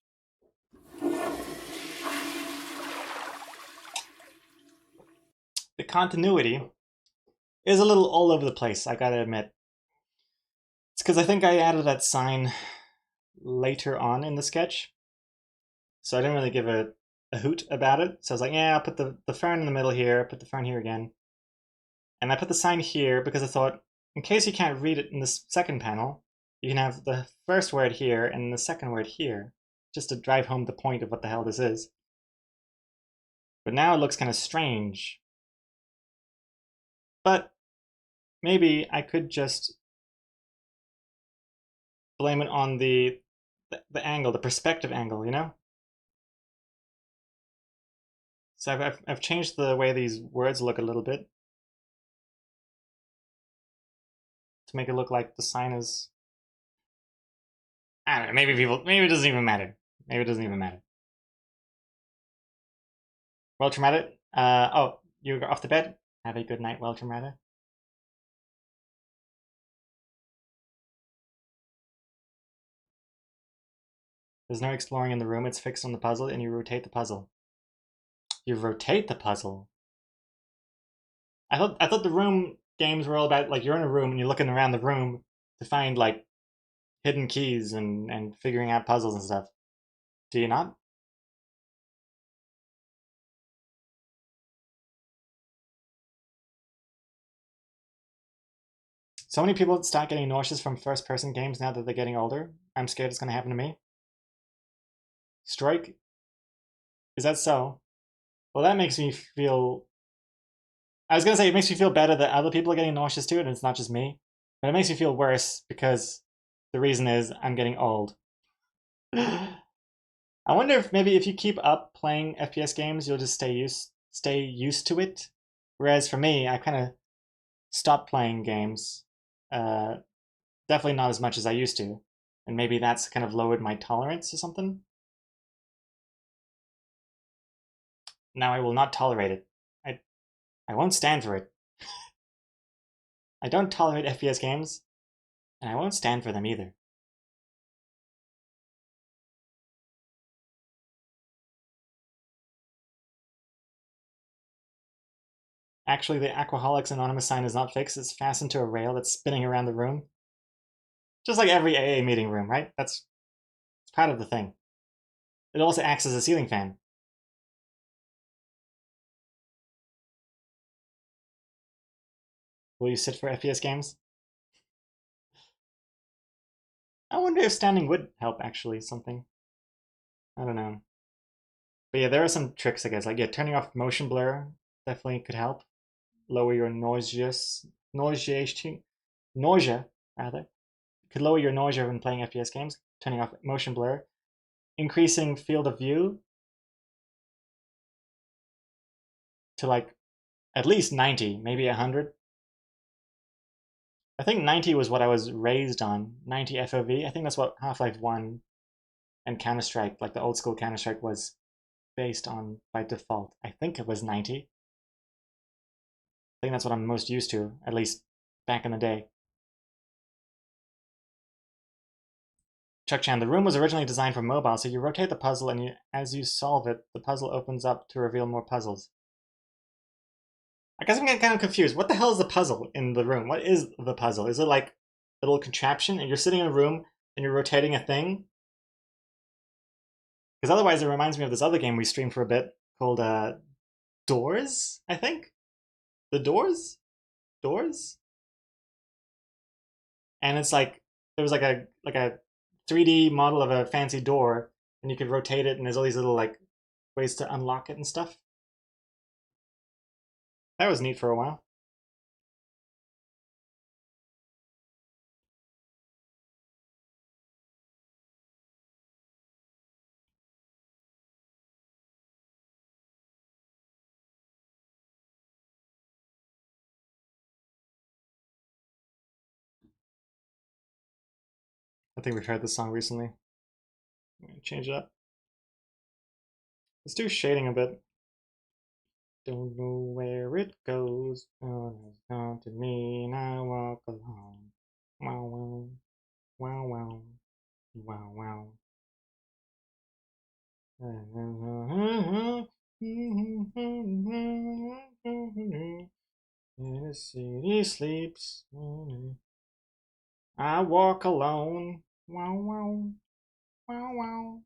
The continuity is a little all over the place, I gotta admit. It's because I think I added that sign later on in the sketch. So I didn't really give a hoot about it. So I was like, yeah, I'll put the fern in the middle here, put the fern here again. And I put the sign here because I thought, in case you can't read it in the second panel, you can have the first word here and the second word here, just to drive home the point of what the hell this is. But now it looks kind of strange. But maybe I could just blame it on the angle, the perspective angle, you know? So I've changed the way these words look a little bit to make it look like the sign is. I don't know. Maybe it doesn't even matter. Maybe it doesn't even matter. Well, traumatic. Oh, you're off to bed? Have a good night, Welcome Rider. There's no exploring in the room, it's fixed on the puzzle, and you rotate the puzzle. You rotate the puzzle? I thought the room games were all about, like, you're in a room and you're looking around the room to find, like, hidden keys and figuring out puzzles and stuff. Do you not? So many people start getting nauseous from first-person games now that they're getting older. I'm scared it's going to happen to me. Strike? Is that so? Well, that makes me feel... I was going to say, it makes me feel better that other people are getting nauseous too, and it's not just me. But it makes me feel worse because the reason is I'm getting old. I wonder if maybe if you keep up playing FPS games, you'll just stay used to it. Whereas for me, I kind of stopped playing games. Uh, Definitely not as much as I used to, and maybe that's kind of lowered my tolerance or something. Now I will not tolerate it. I won't stand for it. I don't tolerate FPS games, and I won't stand for them either. Actually, the Aquaholics Anonymous sign is not fixed. It's fastened to a rail that's spinning around the room. Just like every AA meeting room, right? It's part of the thing. It also acts as a ceiling fan. Will you sit for FPS games? I wonder if standing would help, actually, something. I don't know. But yeah, there are some tricks, I guess. Like, yeah, turning off motion blur definitely could help. Lower your nausea, rather. Could lower your nausea when playing FPS games, turning off motion blur. Increasing field of view to like at least 90, maybe 100. I think 90 was what I was raised on, 90 FOV. I think that's what Half-Life 1 and Counter-Strike, like the old school Counter-Strike, was based on by default. I think it was 90. I think that's what I'm most used to, at least back in the day. Chuck Chan, the room was originally designed for mobile, so you rotate the puzzle and as you solve it, the puzzle opens up to reveal more puzzles. I guess I'm getting kind of confused. What the hell is the puzzle in the room? What is the puzzle? Is it like a little contraption and you're sitting in a room and you're rotating a thing? Because otherwise it reminds me of this other game we streamed for a bit called Doors, I think? The Doors? Doors? And it's like there was like a 3D model of a fancy door and you could rotate it and there's all these little like ways to unlock it and stuff. That was neat for a while. I think we've heard this song recently. Change it up. Let's do shading a bit. Don't know where it goes, but it's come to me and I walk along. Wow, wow, wow, wow, wow, wow. And the city sleeps. I walk alone. Wow, wow, wow, wow.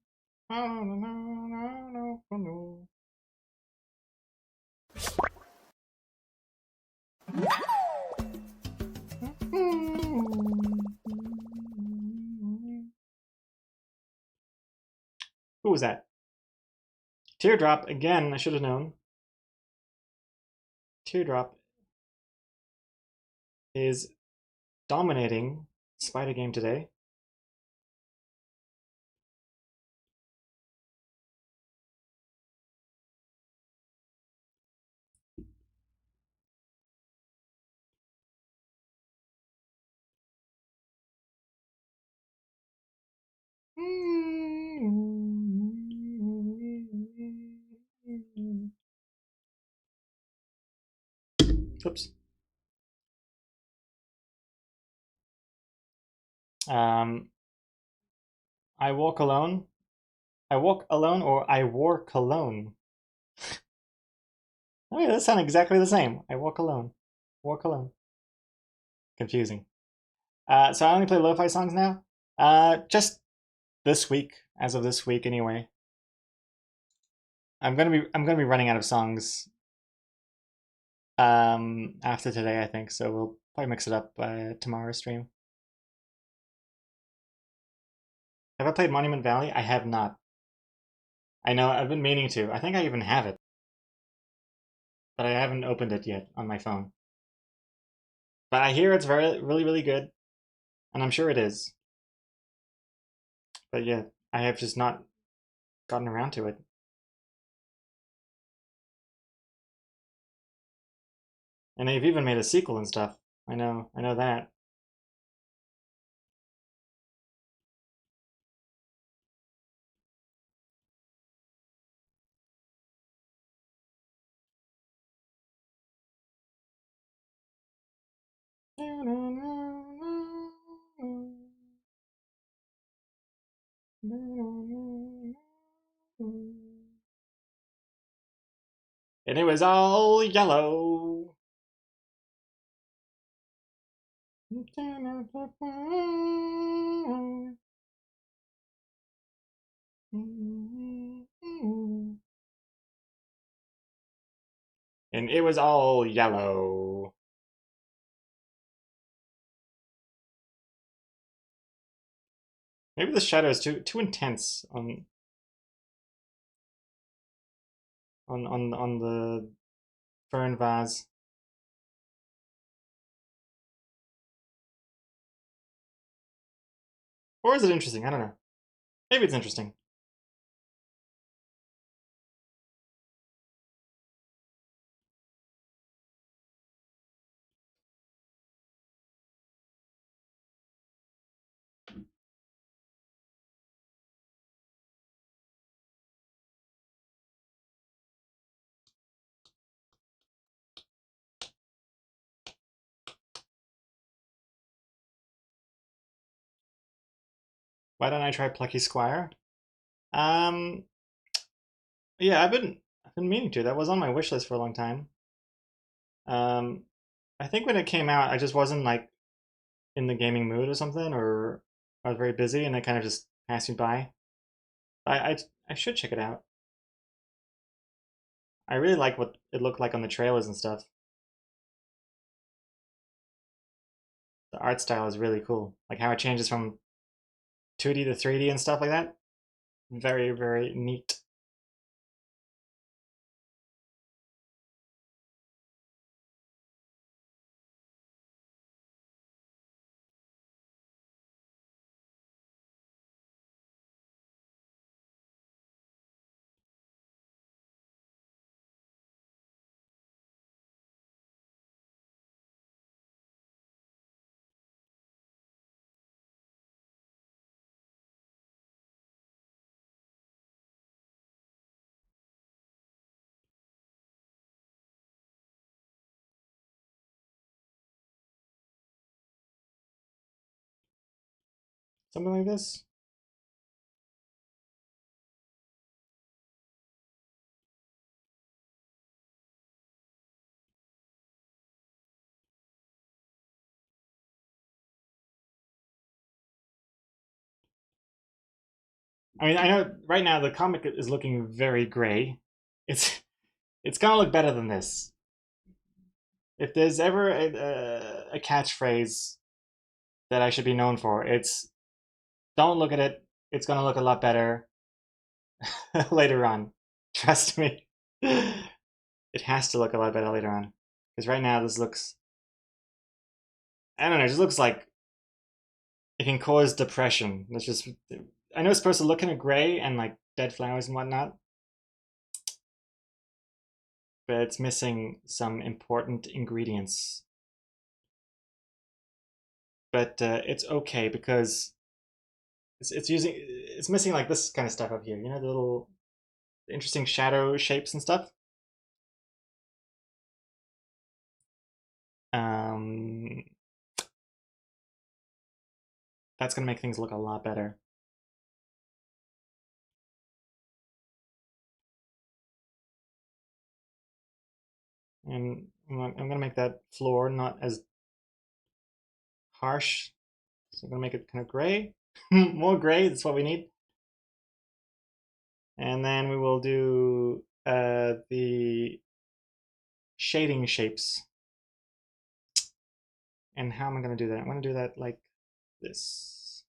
No, no, no, no, no. Who was that? Teardrop, again, I should have known. Teardrop is dominating Spider Game today. Oops. I walk alone. I walk alone, or I wore cologne. Oh yeah, that sound exactly the same. I walk alone. Walk alone. Confusing. So I only play lo-fi songs now. Just this week, as of this week anyway. I'm gonna be running out of songs after today, I think, so we'll probably mix it up by tomorrow's stream. Have I played Monument Valley? I have not. I know, I've been meaning to. I think I even have it. But I haven't opened it yet on my phone. But I hear it's really good. And I'm sure it is. But yeah, I have just not gotten around to it. And they've even made a sequel and stuff. I know that. And it was all yellow. And it was all yellow. Maybe the shadow is too intense on the fern vase. Or is it interesting? I don't know. Maybe it's interesting. Why don't I try Plucky Squire? Um, yeah, I've been meaning to. That was on my wish list for a long time. I think when it came out, I just wasn't like in the gaming mood or something, or I was very busy and it kind of just passed me by. I should check it out. I really like what it looked like on the trailers and stuff. The art style is really cool. Like how it changes from 2D to 3D and stuff like that. Very neat. Something like this. I mean, I know right now the comic is looking very gray. It's it's gonna look better than this. If there's ever a catchphrase that I should be known for, it's don't look at it. It's gonna look a lot better later on. Trust me. It has to look a lot better later on. Because right now this looks, I don't know, it just looks like it can cause depression. It's just, I know it's supposed to look kind of gray and like dead flowers and whatnot, but it's missing some important ingredients. But it's okay because it's missing like this kind of stuff up here. You know, the little interesting shadow shapes and stuff. Um, that's going to make things look a lot better. And I'm going to make that floor not as harsh. So I'm going to make it kind of gray. More gray, that's what we need. And then we will do the shading shapes. And how am I going to do that? I'm going to do that like this.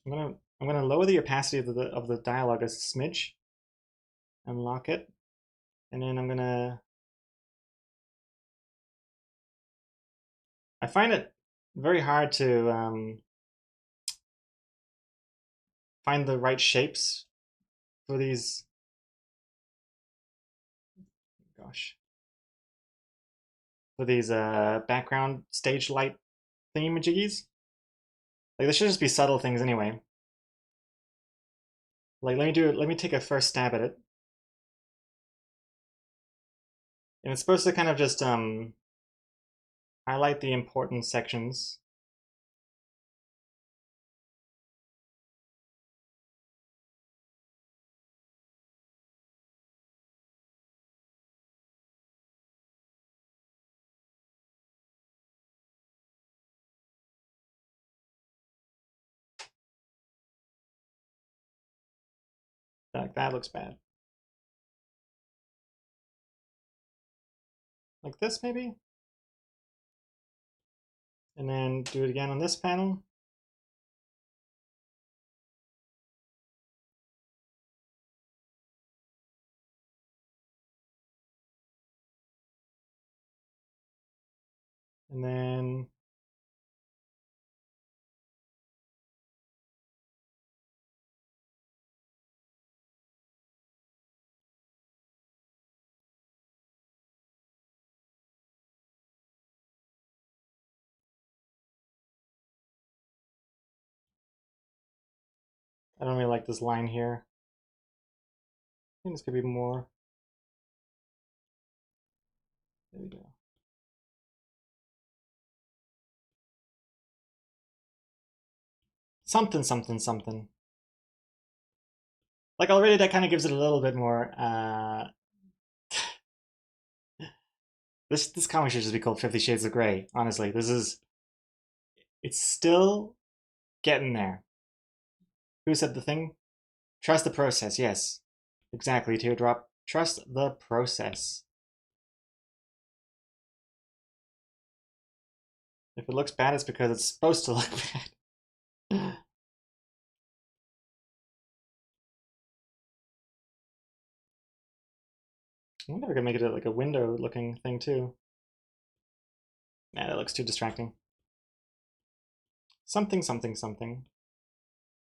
I'm going to lower the opacity of the dialogue a smidge. Unlock it. And then I'm going to... I find it very hard to find the right shapes for these. Gosh. For these background stage light thingamajiggies. Like, this should just be subtle things anyway. Like, let me take a first stab at it. And it's supposed to kind of just highlight the important sections. Like, that looks bad. Like this, maybe? And then do it again on this panel. And then I don't really like this line here. I think this could be more. There we go. Something, something, something. Like, already that kind of gives it a little bit more. This comic should just be called 50 Shades of Grey. Honestly, it's still getting there. Who said the thing? Trust the process. Yes, exactly. Teardrop. Trust the process. If it looks bad, it's because it's supposed to look bad. I wonder if I can make it like a window looking thing too. Nah, that looks too distracting. Something, something, something.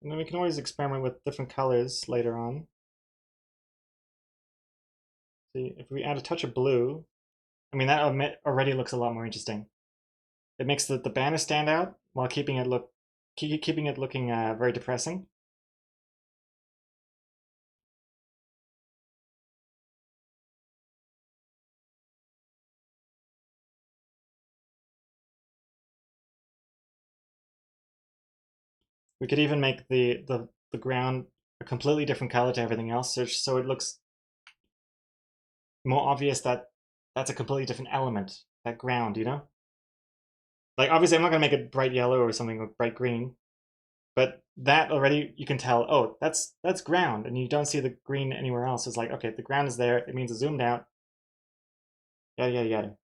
And then we can always experiment with different colors later on. See, if we add a touch of blue, I mean, that already looks a lot more interesting. It makes the banner stand out while keeping it looking very depressing. We could even make the ground a completely different color to everything else, so it looks more obvious that that's a completely different element, that ground, you know? Like, obviously, I'm not going to make it bright yellow or something with bright green, but that already, you can tell, oh, that's ground, and you don't see the green anywhere else. It's like, okay, the ground is there, it means it's zoomed out, yada, yada, yada.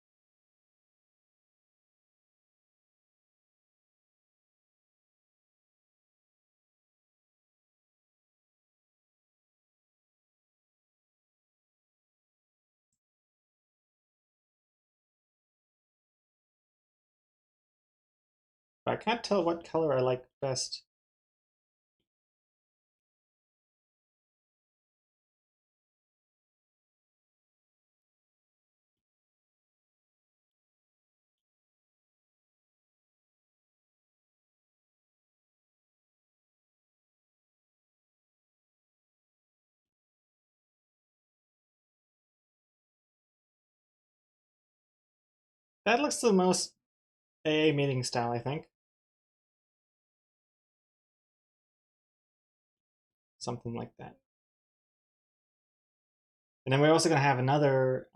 But I can't tell what color I like best. That looks the most AA meeting style, I think. Something like that. And then we're also going to have another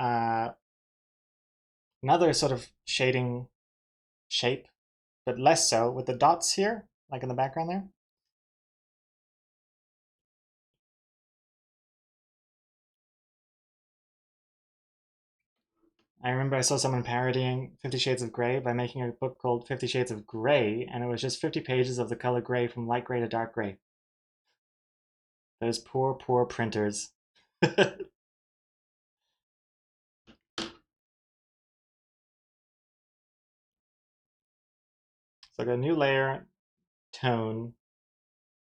sort of shading shape, but less so, with the dots here, like in the background there. I remember I saw someone parodying 50 Shades of Grey by making a book called 50 Shades of Grey, and it was just 50 pages of the color gray from light gray to dark gray. Those poor, poor printers. So I got a new layer, tone.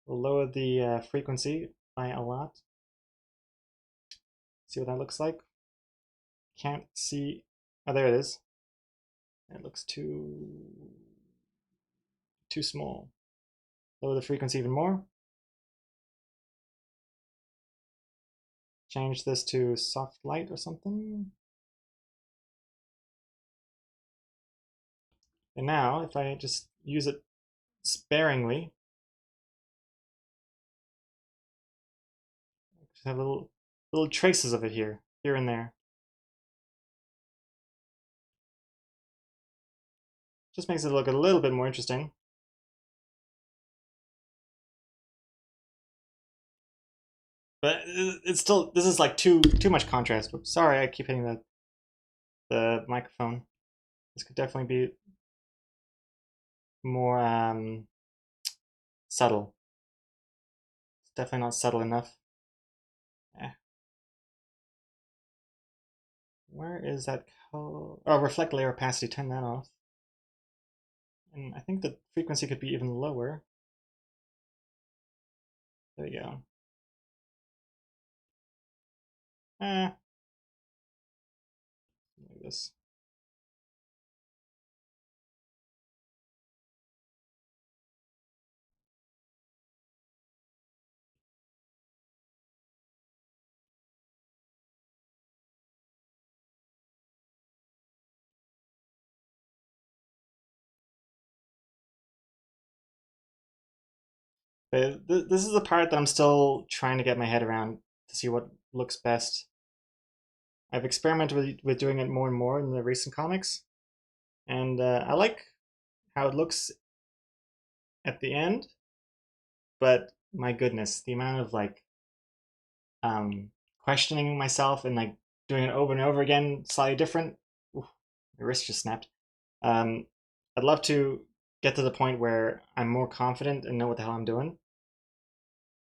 We'll lower the frequency by a lot. See what that looks like. Can't see. Oh, there it is. It looks too small. Lower the frequency even more. Change this to soft light or something. And now, if I just use it sparingly, just have little traces of it here and there. Just makes it look a little bit more interesting. But it's still, this is like too much contrast. Oops, sorry, I keep hitting the microphone. This could definitely be more subtle. It's definitely not subtle enough. Where is that color? Oh, reflect layer opacity, turn that off. And I think the frequency could be even lower. There we go. Like this. But this is the part that I'm still trying to get my head around to see what looks best. I've experimented with doing it more and more in the recent comics, and I like how it looks at the end, but my goodness, the amount of like questioning myself and like doing it over and over again, slightly different. Oof, my wrist just snapped. I'd love to get to the point where I'm more confident and know what the hell I'm doing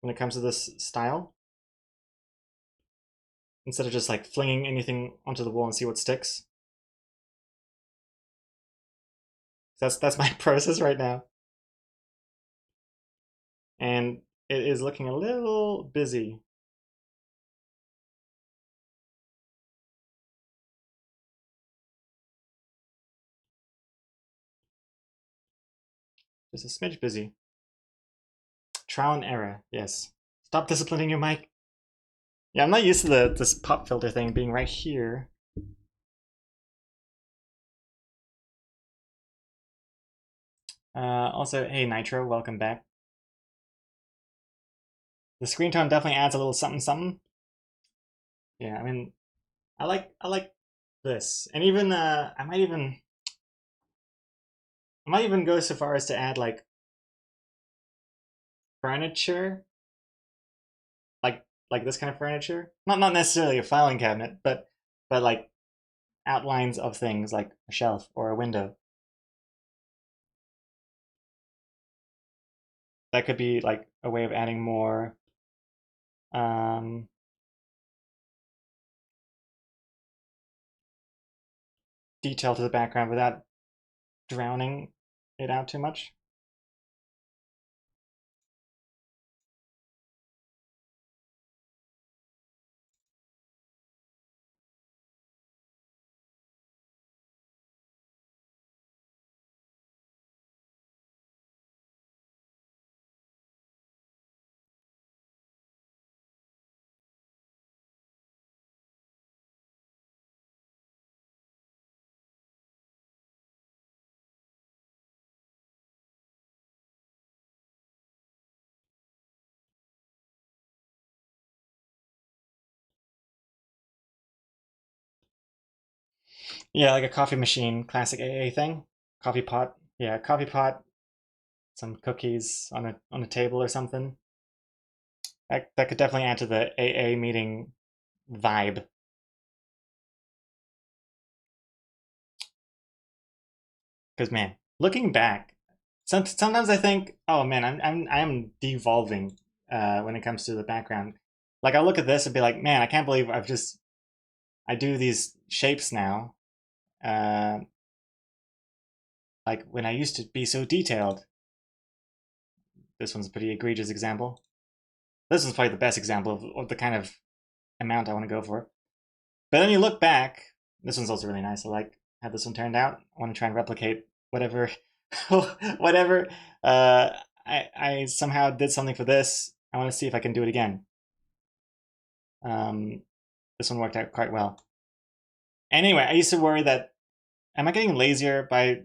when it comes to this style, instead of just like flinging anything onto the wall and see what sticks. That's my process right now, and it is looking a little busy. Just a smidge busy. Trial and error, yes. Stop disciplining your mic. Yeah, I'm not used to this pop filter thing being right here. Also, hey Nitro, welcome back. The screen tone definitely adds a little something something. Yeah, I mean, I like this, and even I might even go so far as to add like furniture, like this kind of furniture. Not necessarily a filing cabinet, but like outlines of things like a shelf or a window. That could be like a way of adding more um, detail to the background without drowning it out too much. Yeah, like a coffee machine, classic AA thing. Coffee pot. Yeah, coffee pot. Some cookies on a table or something. That could definitely add to the AA meeting vibe. Because man, looking back, sometimes I think, oh man, I'm devolving when it comes to the background. Like I look at this and be like, man, I can't believe I do these shapes now. Uh, like when I used to be so detailed. This one's a pretty egregious example. This is probably the best example of the kind of amount I want to go for. But then you look back. This one's also really nice. I like how this one turned out. I want to try and replicate whatever, whatever. I somehow did something for this. I want to see if I can do it again. This one worked out quite well. Anyway, I used to worry that am I getting lazier by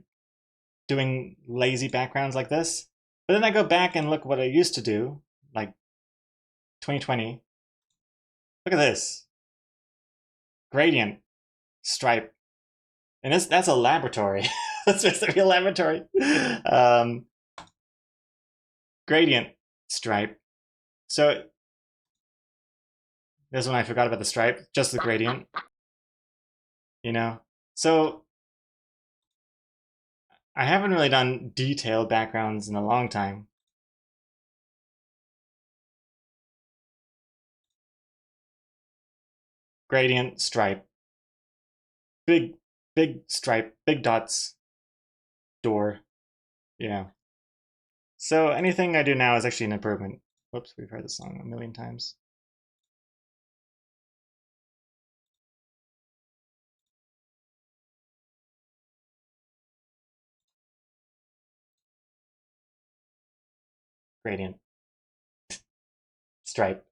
doing lazy backgrounds like this? But then I go back and look what I used to do, like 2020. Look at this gradient stripe, and that's a laboratory. That's just a real laboratory. Gradient stripe. So this one I forgot about the stripe, just the gradient. You know, so I haven't really done detailed backgrounds in a long time. Gradient stripe. Big stripe, big dots, door. Yeah. So anything I do now is actually an improvement. Whoops, we've heard this song a million times. Gradient. Stripe.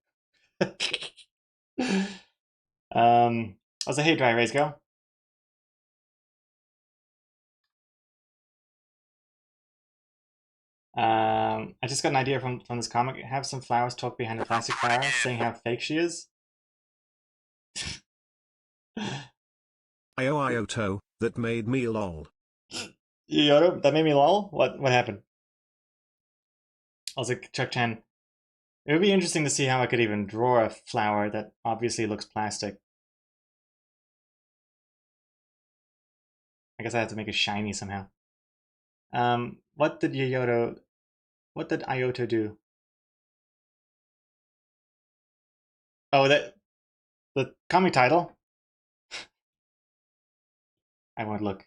Also, hey, Dry Erase go. I just got an idea from this comic. Have some flowers talk behind a plastic flower, saying how fake she is. Ioto, that made me lol. Yoda, that made me lol. What happened? Also, Chuck Chan. It would be interesting to see how I could even draw a flower that obviously looks plastic. I guess I have to make it shiny somehow. What did Yoyoto? What did Ioto do? Oh, that the comic title. I won't look.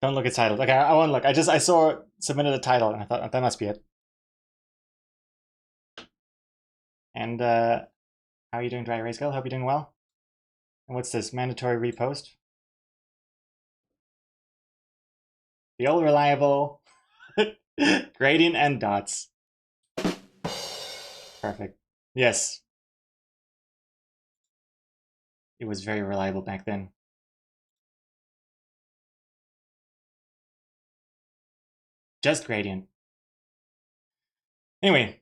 Don't look at title. Okay, I won't look. I saw submitted a title and I thought that must be it. And how are you doing, Dry Erase Girl? Hope you're doing well. And what's this? Mandatory repost. The old reliable gradient and dots. Perfect. Yes. It was very reliable back then. Just gradient. Anyway.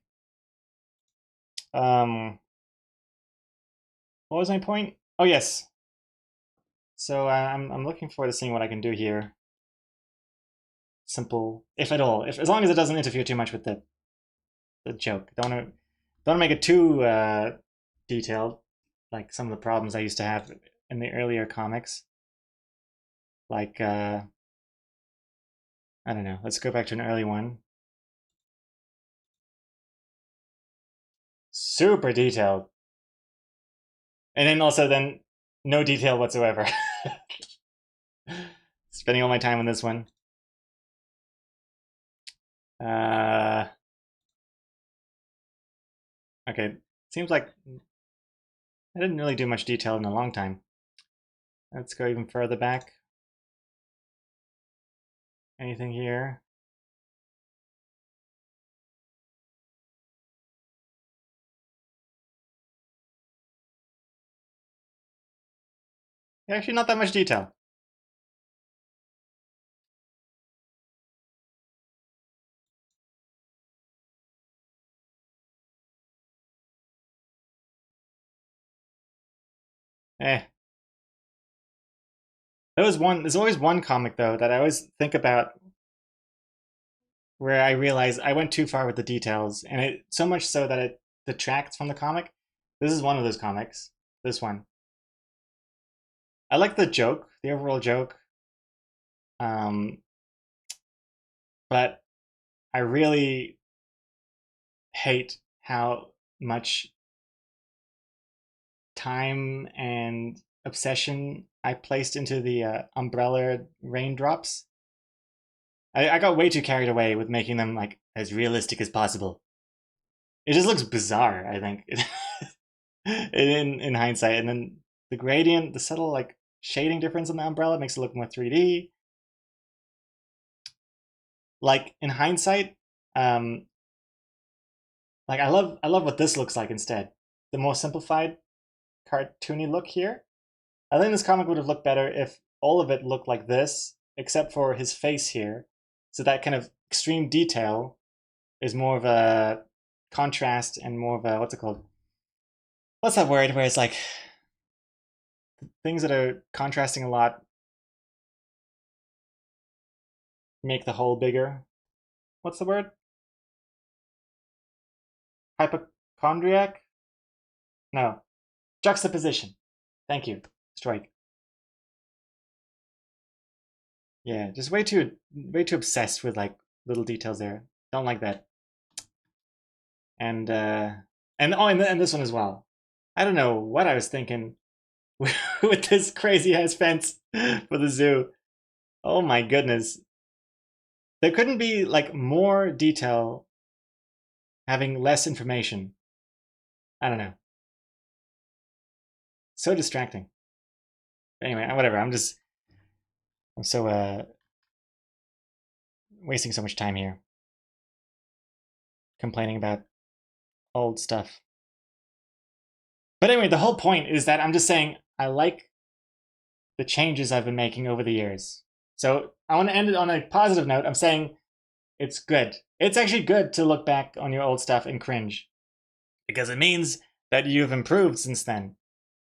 What was my point? Oh yes. So I'm looking forward to seeing what I can do here. Simple, if at all, if as long as it doesn't interfere too much with the joke. Don't make it too detailed, like some of the problems I used to have in the earlier comics. Like I don't know. Let's go back to an early one. Super detailed, and then also then no detail whatsoever. Spending all my time on this one. Okay, seems like I didn't really do much detail in a long time. Let's go even further back. Anything here? Actually, not that much detail. Eh. There's always one comic though that I always think about where I realize I went too far with the details, and it so much so that it detracts from the comic. This is one of those comics. This one. I like the joke, the overall joke. But I really hate how much time and obsession I placed into the umbrella raindrops. I got way too carried away with making them like as realistic as possible. It just looks bizarre, I think, in hindsight. And then the gradient, the subtle like shading difference on the umbrella makes it look more 3D. Like in hindsight, like I love what this looks like instead. The more simplified, cartoony look here. I think this comic would have looked better if all of it looked like this, except for his face here. So that kind of extreme detail is more of a contrast and more of a, what's it called? What's that word where it's like things that are contrasting a lot make the whole bigger. What's the word? Hypochondriac? No. Juxtaposition. Thank you. Strike. Yeah, just way too obsessed with like little details there. Don't like that. And this one as well. I don't know what I was thinking with this crazy ass fence for the zoo. Oh my goodness. There couldn't be like more detail having less information. I don't know. So distracting. Anyway, whatever. I'm so wasting so much time here complaining about old stuff. But anyway, the whole point is that I'm just saying I like the changes I've been making over the years. So I want to end it on a positive note. I'm saying it's good. It's actually good to look back on your old stuff and cringe, because it means that you've improved since then.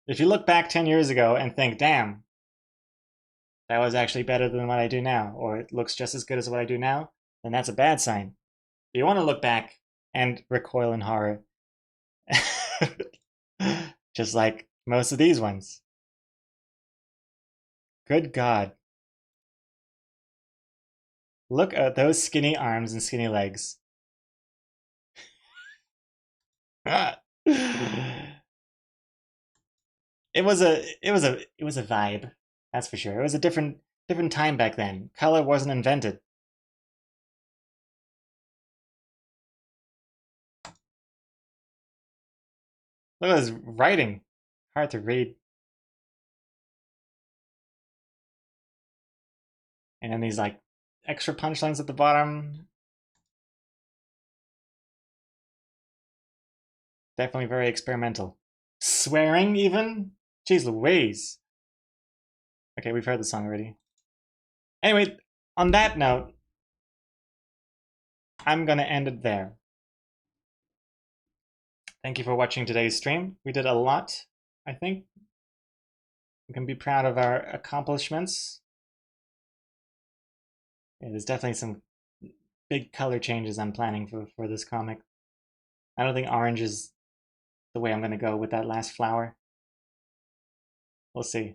If you look back 10 years ago and think, damn, that was actually better than what I do now, or it looks just as good as what I do now, then that's a bad sign. You want to look back and recoil in horror. Just like most of these ones. Good God. Look at those skinny arms and skinny legs. It was a vibe, that's for sure. It was a different time back then. Color wasn't invented. Look at this writing. Hard to read. And then these like extra punchlines at the bottom. Definitely very experimental. Swearing even? Jeez Louise. Okay, we've heard the song already. Anyway, on that note, I'm gonna end it there. Thank you for watching today's stream. We did a lot, I think. We can be proud of our accomplishments. Yeah, there's definitely some big color changes I'm planning for this comic. I don't think orange is the way I'm gonna go with that last flower. We'll see.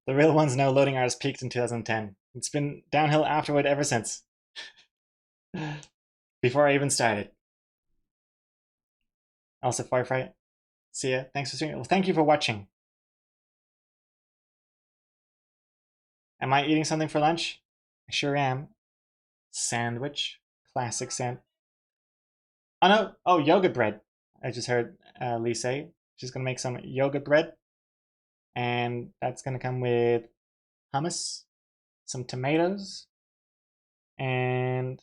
The real ones know loading hours peaked in 2010. It's been downhill afterward ever since. Before I even started. Also, Firefight. See ya. Thanks for streaming. Well, thank you for watching. Am I eating something for lunch? I sure am. Sandwich. Classic sand. Oh no! Oh, yogurt bread. I just heard Lee say she's gonna make some yogurt bread. And that's gonna come with hummus, some tomatoes, and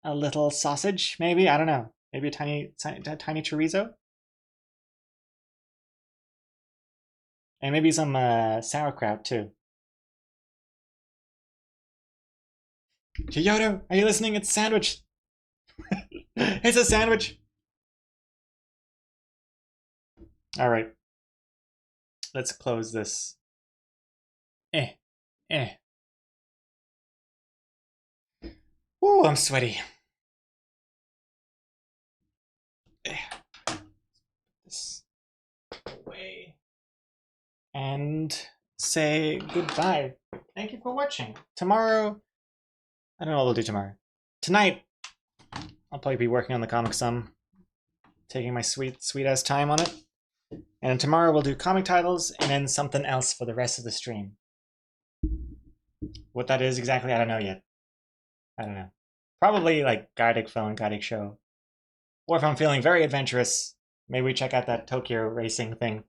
a little sausage, maybe? I don't know. Maybe a tiny chorizo? And maybe some sauerkraut too. Kyoto, are you listening? It's a sandwich. It's a sandwich. All right. Let's close this. Ooh, I'm sweaty. This away. And say goodbye. Thank you for watching. Tomorrow, I don't know what we'll do tomorrow. Tonight, I'll probably be working on the comic some, taking my sweet ass time on it. And tomorrow we'll do comic titles and then something else for the rest of the stream. What that is exactly, I don't know yet. I don't know. Probably like Gardic Phone, Gardic Show. Or if I'm feeling very adventurous, maybe we check out that Tokyo racing thing.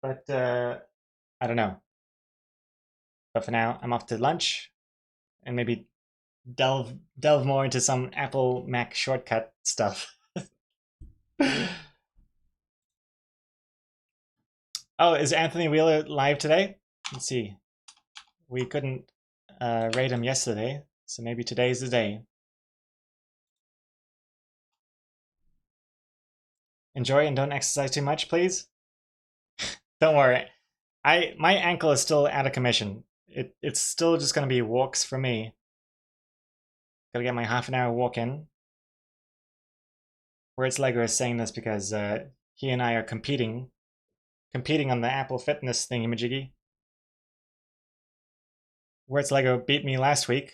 But I don't know. But for now, I'm off to lunch and maybe delve more into some Apple Mac shortcut stuff. Oh, is Anthony Wheeler live today? Let's see. We couldn't raid him yesterday, so maybe today's the day. Enjoy and don't exercise too much, please. Don't worry. My ankle is still out of commission. It's still just gonna be walks for me. Gotta get my half-an-hour walk in. Words Lego is saying this because he and I are competing on the Apple Fitness thingy-majiggy. Words Lego beat me last week,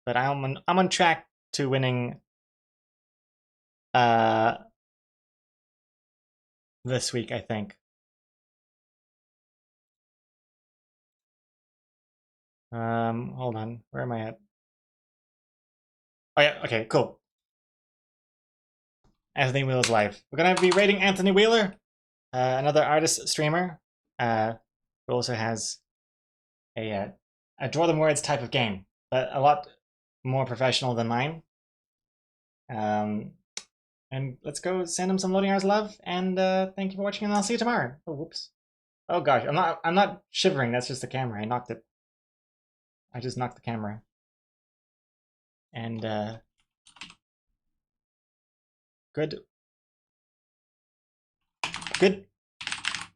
but I'm on track to winning this week, I think. Hold on, where am I at? Oh yeah, okay, cool. Anthony Wheeler's live. We're gonna be rating Anthony Wheeler, another artist streamer, who also has a draw them words type of game, but a lot more professional than mine. And let's go send him some loading hours love, and thank you for watching, and I'll see you tomorrow. Oh, whoops. Oh gosh, I'm not shivering. That's just the camera. I knocked it. I just knocked the camera. And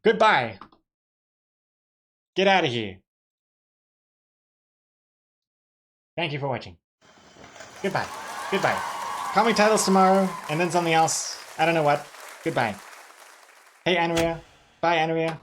goodbye. Get out of here. Thank you for watching. Goodbye. Comic titles tomorrow, and then something else. I don't know what. Goodbye. Hey, Andrea. Bye, Andrea.